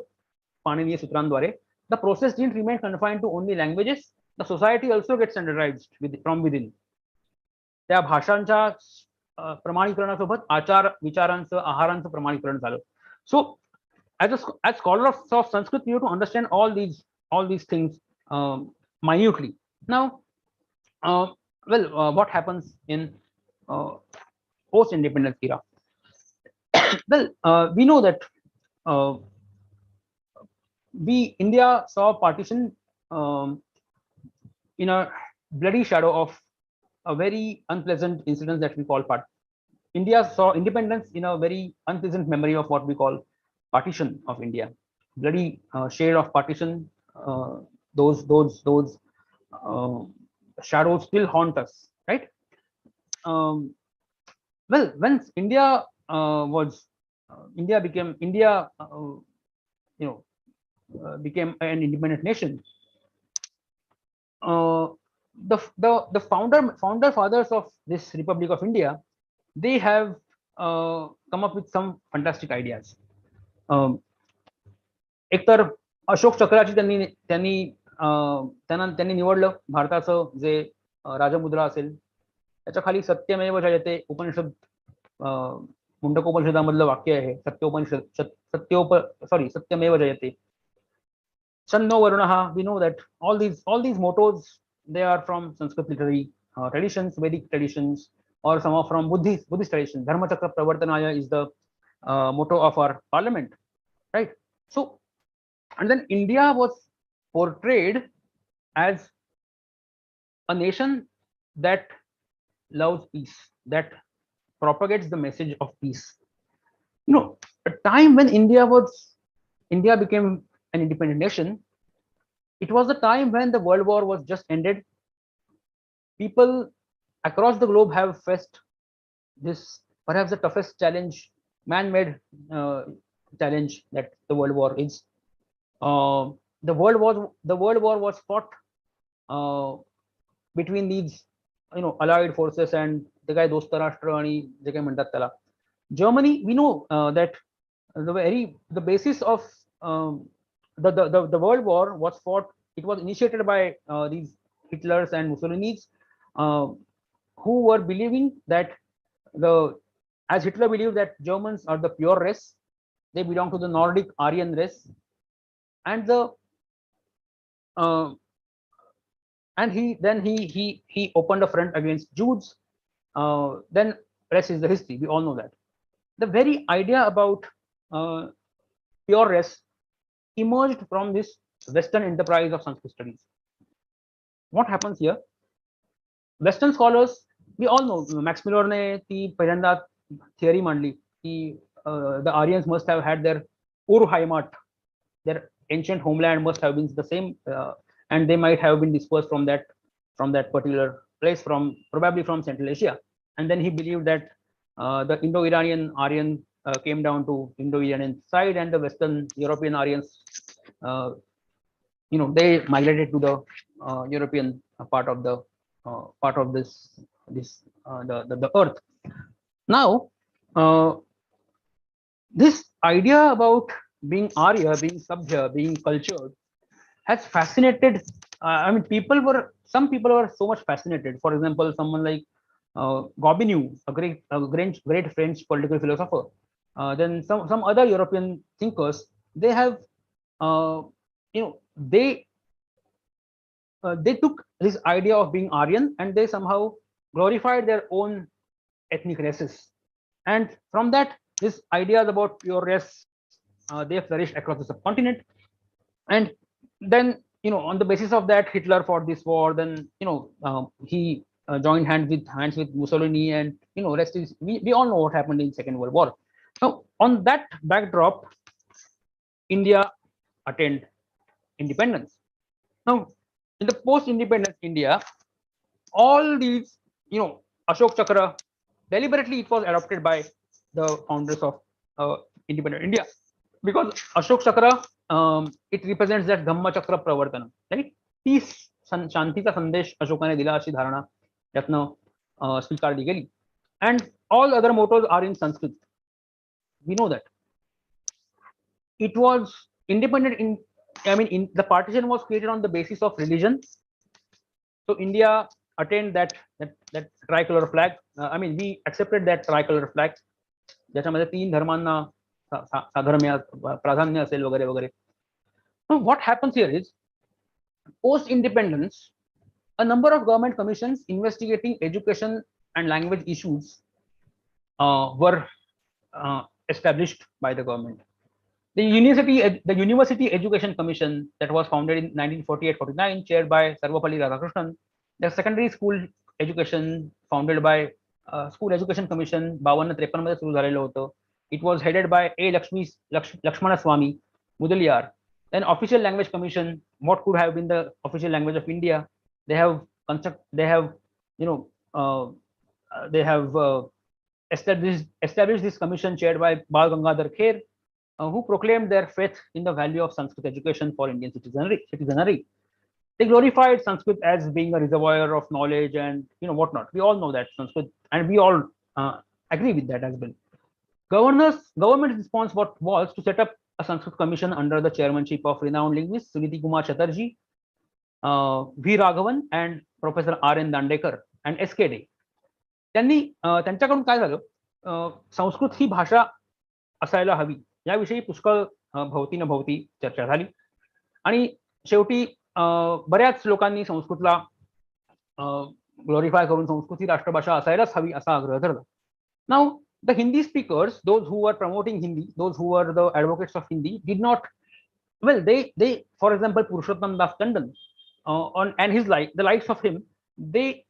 पाणिनीय सूत्रांद्वारे, the process didn't remain confined to only languages. The society also gets standardized from within. त्या भाषांच्या प्रमाणीकरणासोबत आचार विचारांचं, आहारांचं प्रमाणीकरण झालं. So as scholars of Sanskrit, you have to understand all these things minutely. Now, what happens in post-independence era? Well, we know that India saw partition in a bloody shadow of a very unpleasant incident that we call India saw independence in a very unpleasant memory of what we call partition of India. Bloody shade of partition. Those shadows still haunt us, right? Well, when India became an independent nation, the founder fathers of this Republic of India, they have come up with some fantastic ideas. एकतर अशोक चक्राची त्यांनी निवडलं भारताचं जे राजमुद्रा असेल त्याच्या खाली सत्यमेव जयते उपनिषद, मुंडकोपनिषदामधलं वाक्य आहे, सत्यमेव जयते, Channo Varunaha. We know that all these mottos, they are from Sanskrit literary traditions, Vedic traditions, or some are from Buddhist traditions. Dharma Chakra Pravartanaya is the motto of our parliament, right? So, and then India was portrayed as a nation that loves peace, that propagates the message of peace. A time when India became an independent nation, it was the time when the World War was just ended. People across the globe have faced this, perhaps the toughest challenge, man-made challenge that the World War is. The World War was fought between these, allied forces and the guy Dosta Rashtra आणि जे काही म्हणतात त्याला. Germany, we know that the basis of the World War was fought. It was initiated by these Hitlers and Mussolinis, who were believing that as Hitler believed that Germans are the pure race, they belong to the Nordic Aryan race, and he opened a front against Jews. Then rest is the history. We all know that. The very idea about pure race emerged from this Western enterprise of Sanskrit studies. What happens here? Western scholars, we all know, Max Muller ने ती पहिल्यांदा theory मांडली की the Aryans must have had their Ur-Heimat, their ancient homeland must have been the same, and they might have been dispersed from that particular place, probably from Central Asia. And then he believed that the Indo-Iranian Aryan came down to Indo-Iranian side, and the Western European Aryans they migrated to the European part of the earth. Now, this idea about being Arya, being Sabhya, being cultured has fascinated. I mean, some people were so much fascinated. For example, someone like Gobineau, a great French political philosopher. Then some other European thinkers, they have, you know, they took this idea of being Aryan and they somehow glorified their own ethnic races. And from that, this ideas about pure race, they flourished across the subcontinent. And then, on the basis of that, Hitler fought this war. Then, he joined hands with Mussolini, and rest is we all know what happened in Second World War. Now, on that backdrop, India attained independence. Now, in the post-independence India, all these, Ashok Chakra, deliberately it was adopted by the founders of independent India, because Ashok Chakra, it represents that Dhamma Chakra Pravartana, right? Peace, शांतीचा संदेश अशोकाने दिला अशी धारणा त्यातनं स्वीकारली गेली. And all other mottos are in Sanskrit. We know that. It was independent the partition was created on the basis of religion. So India attained that tricolor flag. We accepted that tricolor flag. ज्याच्यामध्ये 3 धर्मांना साधर्म्य प्राधान्य असेल वगैरे वगैरे. Now what happens here is, post independence, a number of government commissions investigating education and language issues were established by the government. The University Education Commission that was founded in 1948-49, chaired by Sarvapalli Radhakrishnan. The secondary school education founded by School Education Commission 52-53 मध्ये सुरू झालेलं होतं. It was headed by A. Lakshmana Swamy Mudaliar. Then Official Language Commission, what could have been the official language of India? They have established this commission chaired by Bal Gangadhar Kher, who proclaimed their faith in the value of Sanskrit education for Indian citizenry. They glorified Sanskrit as being a reservoir of knowledge and whatnot. We all know that Sanskrit, and we all agree with that as well. Government's response was to set up a Sanskrit commission under the chairmanship of renowned linguist Suniti Kumar Chatterjee, V. Raghavan, and Professor R.N. Dandekar and S.K. Day. त्यांच्याकडून काय झालं, संस्कृत ही भाषा असायला हवी याविषयी पुष्कळ भोवती न भोवती चर्चा झाली, आणि शेवटी बऱ्याच लोकांनी संस्कृतला ग्लोरिफाय करून संस्कृत ही राष्ट्रभाषा असायलाच हवी असा आग्रह धरला. Now the Hindi speakers, those who were promoting Hindi, those who were the advocates of Hindi, did not, they for example Purushottam Das Tandon and the likes of him, they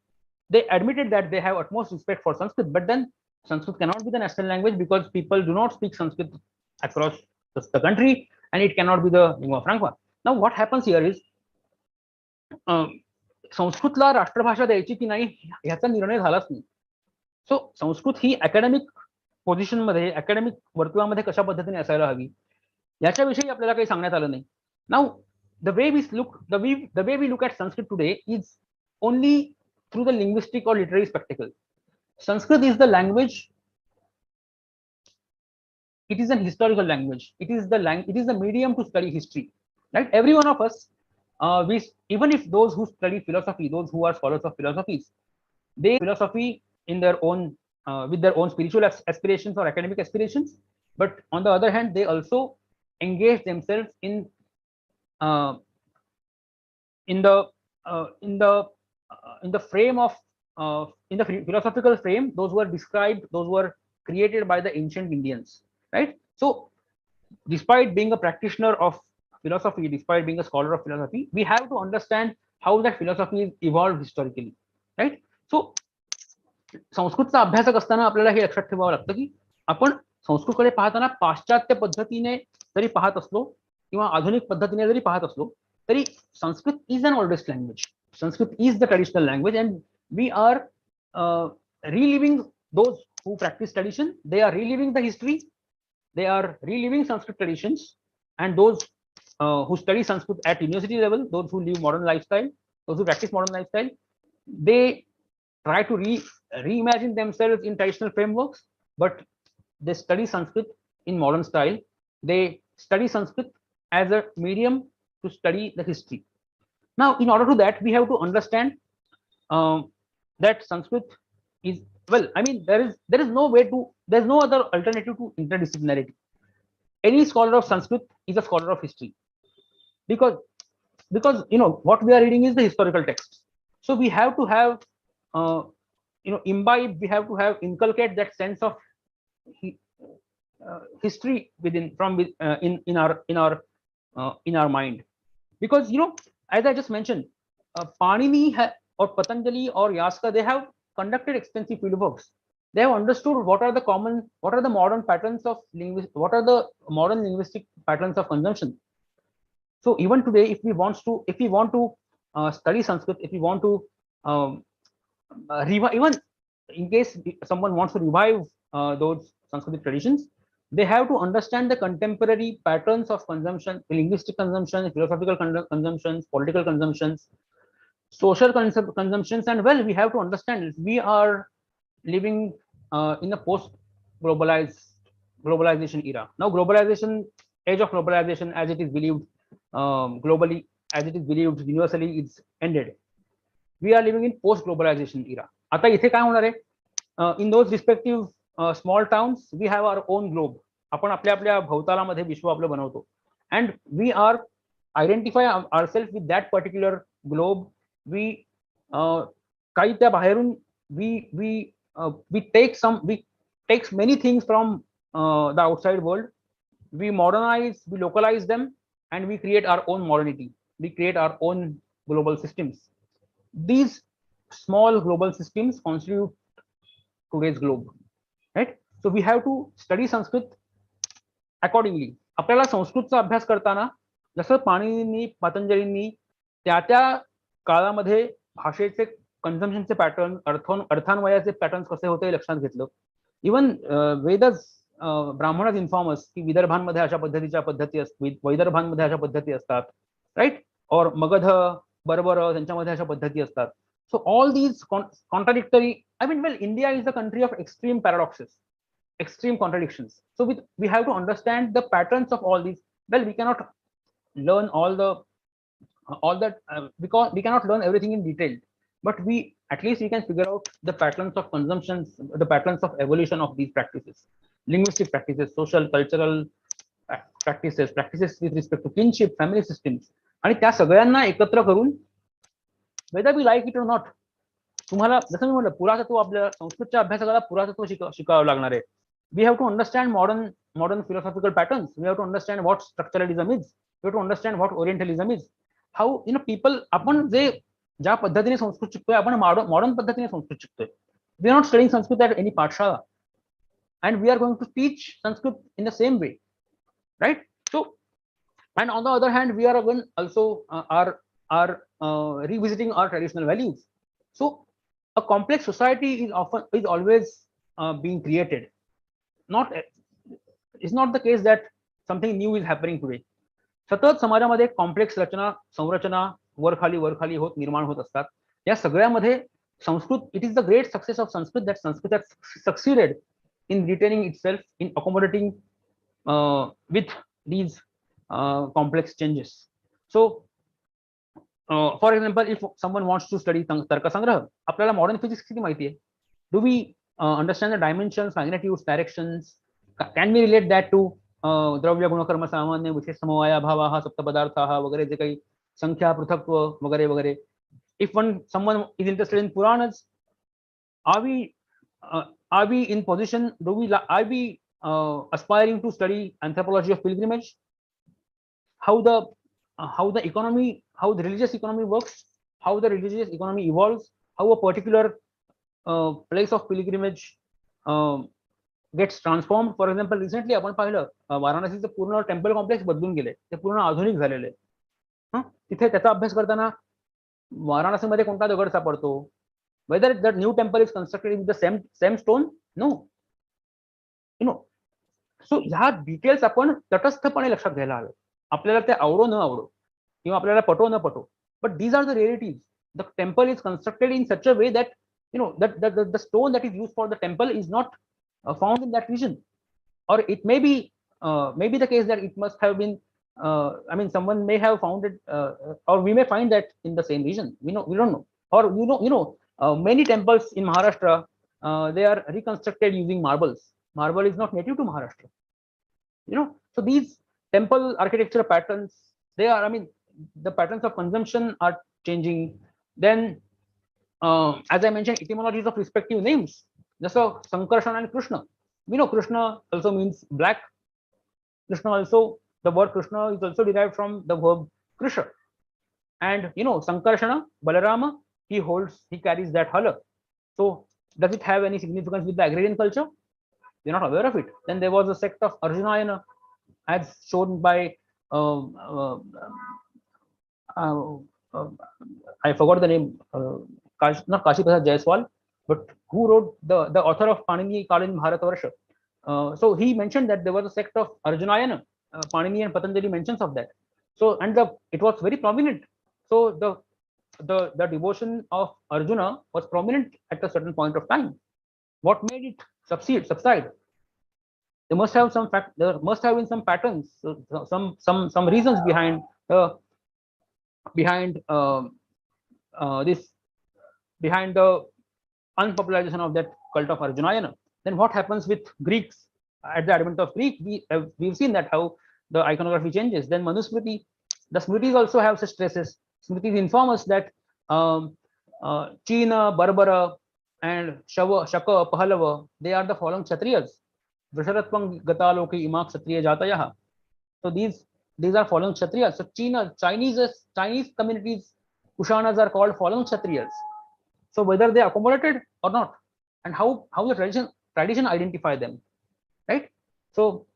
admitted that they have utmost respect for Sanskrit, but then Sanskrit cannot be the national language because people do not speak Sanskrit across the country, and it cannot be the lingua franca. Now what happens here is, संस्कृतला राष्ट्रभाषा द्यायची की नाही ह्याचा निर्णय झालाच नाही. सो संस्कृत ही academic position मध्ये, academic वर्तुळामध्ये कशा पद्धतीने असायला हवी याच्याविषयी आपल्याला काही सांगण्यात आलं नाही. Now the way we look at Sanskrit today is only through the linguistic or literary spectacle. Sanskrit is the language. It is an historical language. It is the medium to study history. Right? Every one of us, even if those who study philosophy, those who are scholars of philosophies, they philosophy in their own with their own spiritual aspirations or academic aspirations, but on the other hand, they also engage themselves in the frame of in the philosophical frame, those were created by the ancient Indians, right? So despite being a practitioner of philosophy, despite being a scholar of philosophy, we have to understand how that philosophy evolved historically, right? So संस्कृतचा अभ्यासक असताना आपल्याला हे लक्षात ठेवावं लागतं की आपण संस्कृतकडे पाहताना पाश्चात्य पद्धतीने जरी पाहत असलो किंवा आधुनिक पद्धतीने जरी पाहत असलो तरी Sanskrit is an oldest language. Sanskrit is the traditional language, and we are reliving those who practice tradition. They are reliving the history, they are reliving Sanskrit traditions, and those who study Sanskrit at university level, those who live modern lifestyle, those who practice modern lifestyle, they try to reimagine themselves in traditional frameworks, but they study Sanskrit in modern style. They study Sanskrit as a medium to study the history. Now, in order to that, we have to understand that Sanskrit is, well, I mean, there is no way to, there's no other alternative to interdisciplinarity. Any scholar of Sanskrit is a scholar of history, because what we are reading is the historical text. So we have to have imbibe, we have to have inculcate that sense of history within in our mind, because as I just mentioned, Panini or Patanjali or Yaska, they have conducted extensive field works. They have understood what are the modern patterns of what are the modern linguistic patterns of consumption. So even today, if we want to study Sanskrit, if we want to even in case someone wants to revive those Sanskrit traditions, they have to understand the contemporary patterns of consumption, linguistic consumption, philosophical consumptions, political consumptions, social consumptions, and well, we have to understand we are living in a globalization era. Now, age of globalization, as it is believed globally, as it is believed universally, it's ended. We are living in post globalization era. आता इथे काय होणार आहे, in those respective small towns, we have our own globe. आपण आपल्या आपल्या भोवतालामध्ये विश्व आपलं बनवतो, and we are identify ourselves with that particular globe. We काही त्या बाहेरून we take many things from the outside world. We modernize, we localize them, and we create our own modernity. We create our own global systems. These small global systems constitute today's globe, right? So we have to study Sanskrit accordingly. आपल्याला संस्कृतचा अभ्यास करताना जसं पाणिनींनी, पतंजलींनी त्या काळामध्ये भाषेचे कन्झम्पशनचे pattern, अर्थान्वयाचे patterns कसे होते लक्षात घेतलं. इवन वेदच ब्राह्मणच इन्फॉर्मस की विदर्भांमध्ये अशा पद्धतीच्या पद्धती असतात, वैदर्भांमध्ये अशा पद्धती असतात, राईट, और मगध, बर्बर त्यांच्यामध्ये अशा पद्धती असतात. So all these contradictory, I mean, well, India is a country of extreme paradoxes, extreme contradictions. So we have to understand the patterns of all these. Well, we cannot learn all that because we cannot learn everything in detail, but at least we can figure out the patterns of consumptions, the patterns of evolution of these practices, linguistic practices, social, cultural practices with respect to kinship, family systems, आणि त्या सगळ्यांना एकत्र करून, whether we like it or not, तुम्हाला जसं मी म्हटलं, पुरातत्व, आपल्या संस्कृतच्या अभ्यासाला पुरातत्व शिकावं लागणार आहे. We have to understand modern philosophical patterns. We have to understand what structuralism is. We have to understand what Orientalism is. How people, आपण ज्या पद्धतीने संस्कृत शिकतोय, आपण मॉडर्न पद्धतीने संस्कृत शिकतोय. We are not studying Sanskrit at any pathshala, and we are going to teach Sanskrit in the same way, right? So, and on the other hand, we are again also revisiting our traditional values. So a complex society is always being created. It's not the case that something new is happening today. सतत समाजामध्ये complex संरचना वर खाली होत निर्माण होत असतात. या सगळ्यामध्ये Sanskrit, it is the great success of Sanskrit that Sanskrit has succeeded in retaining itself, in accommodating with these complex changes. So for example, if someone wants to study tarkasangrah, आपल्याला मॉडर्न फिजिक्स किती माहिती आहे? Do we understand the dimensions, magnitudes, directions? Can we relate that to द्रव्य गुणकर्म सामान्य विशेष समवाय अभावाः सप्तपदार्थाः वगैरे, जे काही संख्या, पृथक्त्व वगैरे वगैरे. If someone is interested in Puranas, are we in position, are we aspiring to study anthropology of pilgrimage, how the economy, how the religious economy works, how the religious economy evolves, how a particular place of pilgrimage gets transformed. For example, recently आपण पाहिलं वाराणसीचं पूर्ण temple complex बदलून गेले, ते पूर्ण आधुनिक झालेले. तिथे त्याचा अभ्यास करताना वाराणसीमध्ये कोणता दगड सापडतो, whether that new temple is constructed with the same stone, no, so ह्या डिटेल्स आपण तटस्थपणे लक्षात घ्यायला हवे. आपल्याला ते आवडो न आवडो किंवा आपल्याला पटो न पटो, but these are the realities. The temple is constructed in such a way that that the stone that is used for the temple is not found in that region, or it may be the case that it must have been someone may have found it, or we may find that in the same region. We don't know. Or many temples in Maharashtra, they are reconstructed using marbles. Marble is not native to Maharashtra. So these temple architecture patterns, they are, the patterns of consumption are changing. Then, as I mentioned, etymologies of respective names. Just so Sankarshan and Krishna. We know Krishna also means black. Krishna also, the word Krishna is also derived from the verb Krisha. And Sankarshana, Balarama, he carries that hala. So does it have any significance with the agrarian culture? We're not aware of it. Then there was a sect of Arjunayana, as shown by I forgot the name, not Kashi Prasad Jaiswal, but who wrote the author of Panini Kalin Bharatavarsha. So he mentioned that there was a sect of Arjunayana. Panini and Patanjali mentions of that. So it was very prominent. So the devotion of Arjuna was prominent at a certain point of time. What made it subside? There must have there must have been some patterns, some reasons behind the unpopularization of that cult of Arjunayana. Then what happens with Greeks? At the advent of Greek, we've seen that how the iconography changes. Then Manusmriti, the Smritis also have such traces. Smritis inform us that China, Barbara, and Shaka, Pahalava, they are the fallen Kshatriyas. Vrisharatvam Gataloki Ima Kshatriya Jatayaha. So these are fallen Kshatriyas. So Chinese communities, Kushanas, are called fallen Kshatriyas. So whether they are accommodated or not, and how the tradition identify them, right? So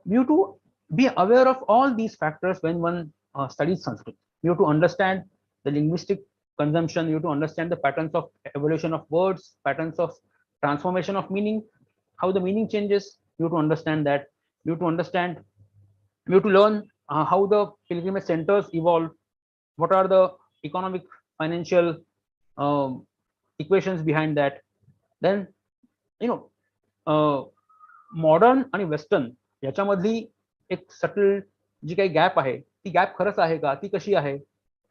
we have to be aware of all these factors when one studies Sanskrit. You have to understand the linguistic consumption. You have to understand the patterns of evolution of words, patterns of transformation of meaning, how the meaning changes. You have to understand that. You have to learn how the pilgrimage centers evolve. What are the economic, financial equations behind that? Then modern आणि western याच्यामधली एक subtle जी काही gap आहे ती gap खरंच आहे का, ती कशी आहे?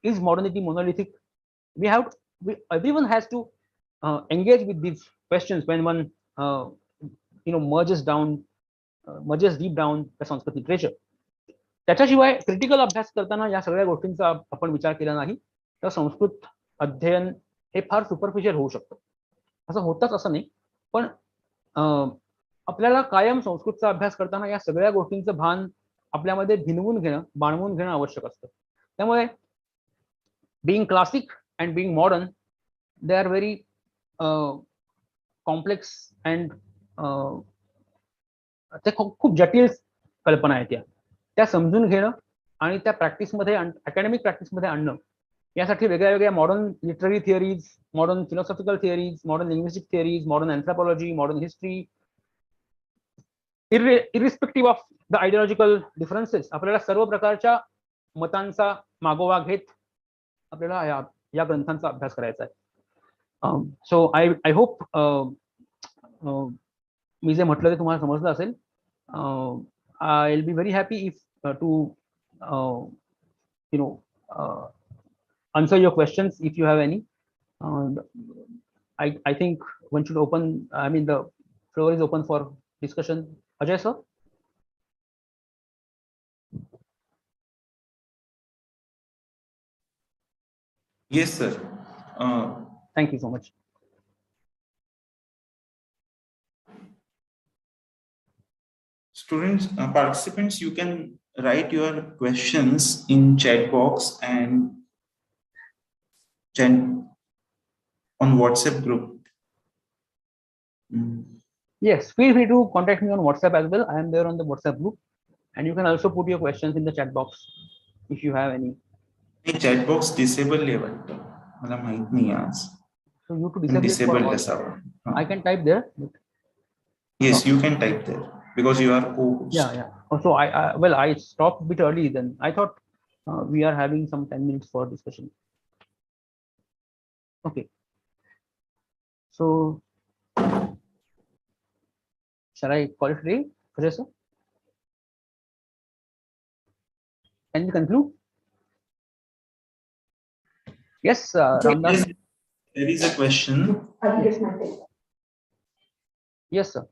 Is modernity monolithic? everyone has to engage with these questions when one merges deep down the Sanskrit literature. त्याच्याशिवाय क्रिटिकल अभ्यास करताना या सगळ्या गोष्टींचा आपण विचार केला नाही तर संस्कृत अध्ययन हे फार सुपरफिशियल होऊ शकतं. असं होतच असं नाही, पण आपल्याला कायम संस्कृतचा अभ्यास करताना या सगळ्या गोष्टींचं भान आपल्यामध्ये भिनवून घेणं, बाणवून घेणं आवश्यक असतं. त्यामुळे being classic and being modern, they are very complex and ते खूप जटिल कल्पना आहेत. त्या समजून घेणं आणि त्या प्रॅक्टिसमध्ये, अकॅडमिक प्रॅक्टिसमध्ये आणणं, यासाठी वेगळ्या वेगळ्या modern literary theories, modern philosophical theories, modern linguistic theories, modern anthropology, modern history, irrespective of the ideological differences, आपल्याला सर्व प्रकारच्या मतांचा मागोवा घेत आपल्याला या ग्रंथांचा अभ्यास करायचा आहे. सो आय होप मी जे म्हटलं ते तुम्हाला समजलं असेल. I will be very happy if two answer your questions if you have any. I think one should open, the floor is open for discussion. Ajay sir? Yes sir. Thank you so much. Students, participants, you can write your questions in chat box and on WhatsApp group. Yes, feel free to contact me on WhatsApp as well. I am there on the WhatsApp group, and you can also put your questions in the chat box if you have any. Chat box disable है वाटतं, मला माहित नाही आज. So you to disable असावं. I can type there. Yes, you can type there. because you are co-host. Yeah. Also, I stopped a bit early. Then I thought we are having some 10 minutes for discussion. Okay. So, shall I call it today, Professor? Can we conclude? Yes, Ramdas. There is a question. Yes, sir.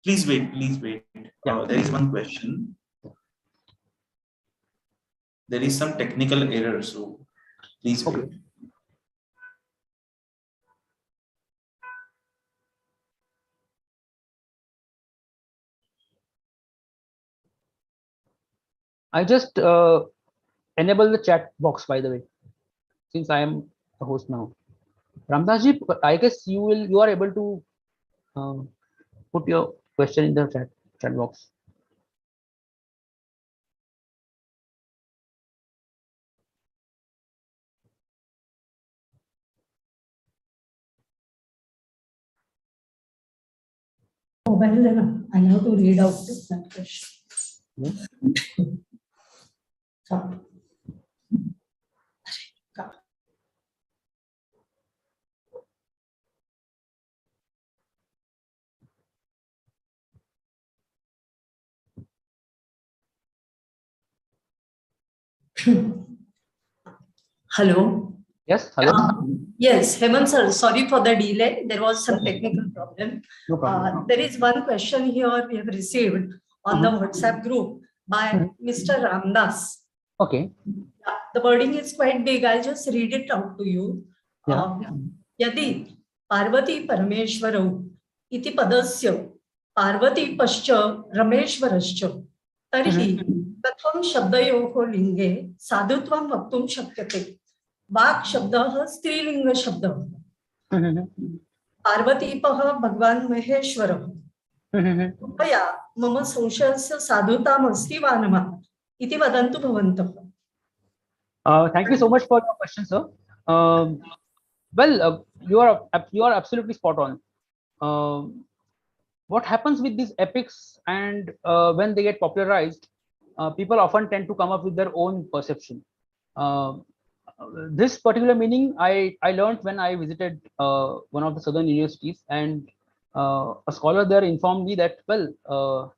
Please wait. Yeah. There is one question. There is some technical error, so please wait. Okay. I just enable the chat box, by the way, since I am the host now. Ramdasji, I guess you are able to put your question in the chat box. Mobile then I have to read out that question. Come. Come. Hello. Yes, hello. Yes, Hemant sir, sorry for the delay. There was some technical problem. No problem. There is one question here we have received on the WhatsApp group by Mr. Ramdas. Okay. The wording is quite big. I'll just read it out to you. Yadi Parvati Parameshwarau iti padasya Parvati pascha Rameshwarascha tarhi katham shabdayoho linge sadhutvam vaktum shakyate. वाक् शब्दः स्त्रीलिंग शब्दः पार्वतीपः भगवान् महेश्वरः कृपया मम संशयस्य साधुताम् अस्ति वा न वा इति वदन्तु भवन्तः. Thank you so much for your question, sir. Well, you are absolutely spot on. What happens with these epics, and when they get popularized, people often tend to come up with their own perception. This particular meaning I learned when I visited one of the southern universities, and a scholar there informed me that, well,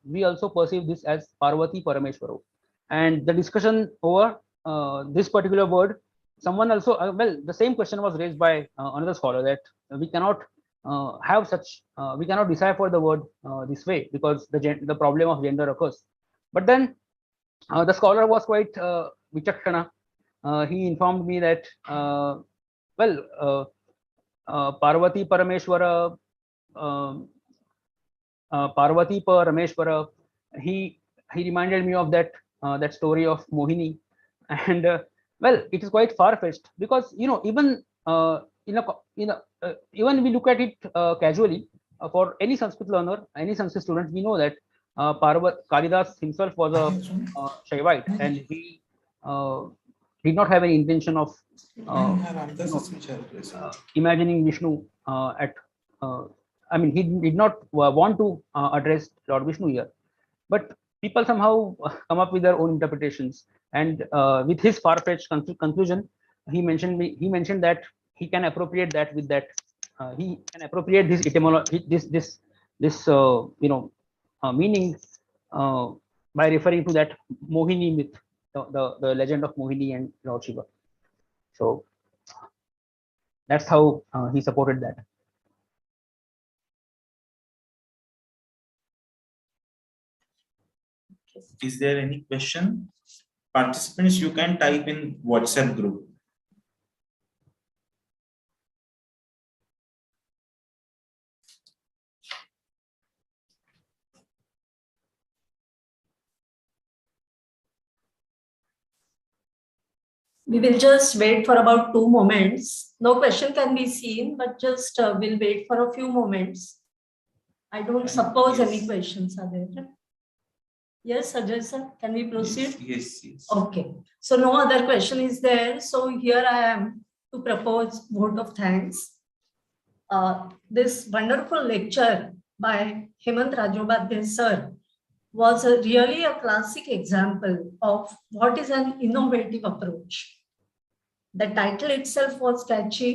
we also perceive this as Parvati Parameshwaro. And the discussion over this particular word, someone also, well, the same question was raised by another scholar, that we cannot have such, we cannot decipher the word this way, because the problem of gender occurs. But then the scholar was quite vichakshana. He informed me that, Parvati Parameshwara, Parvati Parameshwara, he reminded me of that story of Mohini. And well, it is quite far-fetched, because even even we look at it casually, for any Sanskrit learner, any Sanskrit student, we know that Kalidas himself was a Shaivite, and he did not have any intention of imagining Vishnu at. I mean, he did not want to address Lord Vishnu here, but people somehow come up with their own interpretations. And with his far-fetched conclusion, he mentioned that he can appropriate that with that. He can appropriate this etymology, this meaning by referring to that Mohini myth, the legend of Mohini and Lord Shiva. So that's how he supported that. Is there any question? Participants, you can type in WhatsApp group. We will just wait for about 2 moments. No question can be seen, but just we'll wait for a few moments. I don't suppose any questions are there. Yes, Ajay sir, can we proceed? Yes. Okay. So no other question is there. So here I am to propose vote of thanks. This wonderful lecture by Hemant Rajobhadhyay sir was really a classic example of what is an innovative approach. The title itself was catchy.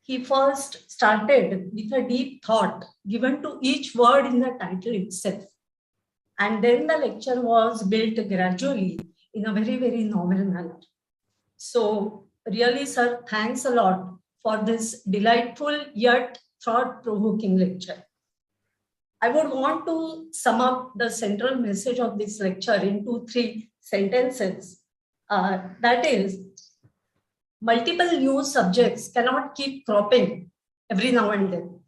He first started with a deep thought given to each word in the title itself. And then the lecture was built gradually in a very, very novel manner. So really, sir, thanks a lot for this delightful yet thought-provoking lecture. I would want to sum up the central message of this lecture into 3 sentences. That is, multiple new subjects cannot keep cropping every now and then,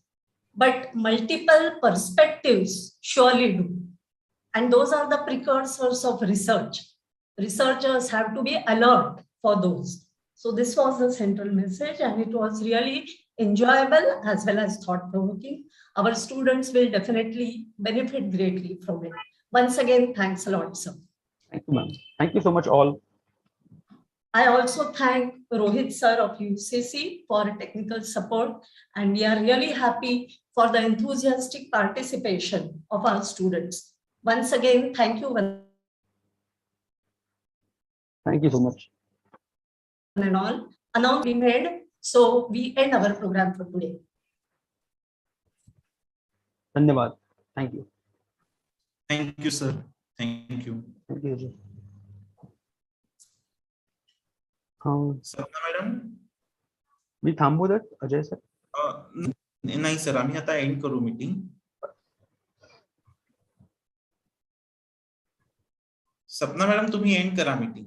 but multiple perspectives surely do. And those are the precursors of research. Researchers have to be alert for those. So this was the central message, and it was really enjoyable as well as thought-provoking. Our students will definitely benefit greatly from it. Once again, thanks a lot, sir. Thank you, ma'am. Thank you so much, all. I also thank Rohit sir of UCC for technical support, and we are really happy for the enthusiastic participation of our students. Once again, thank you. Thank you so much. And all announcement we made, so we end our program for today. Dhanyavad. Thank you. Thank you, sir. Thank you. Thank you. सपना madam, मी थांबू देत Ajay sir? नाही sir, आम्ही आता and करू meeting. सपना madam, तुम्ही and करा मीटिंग.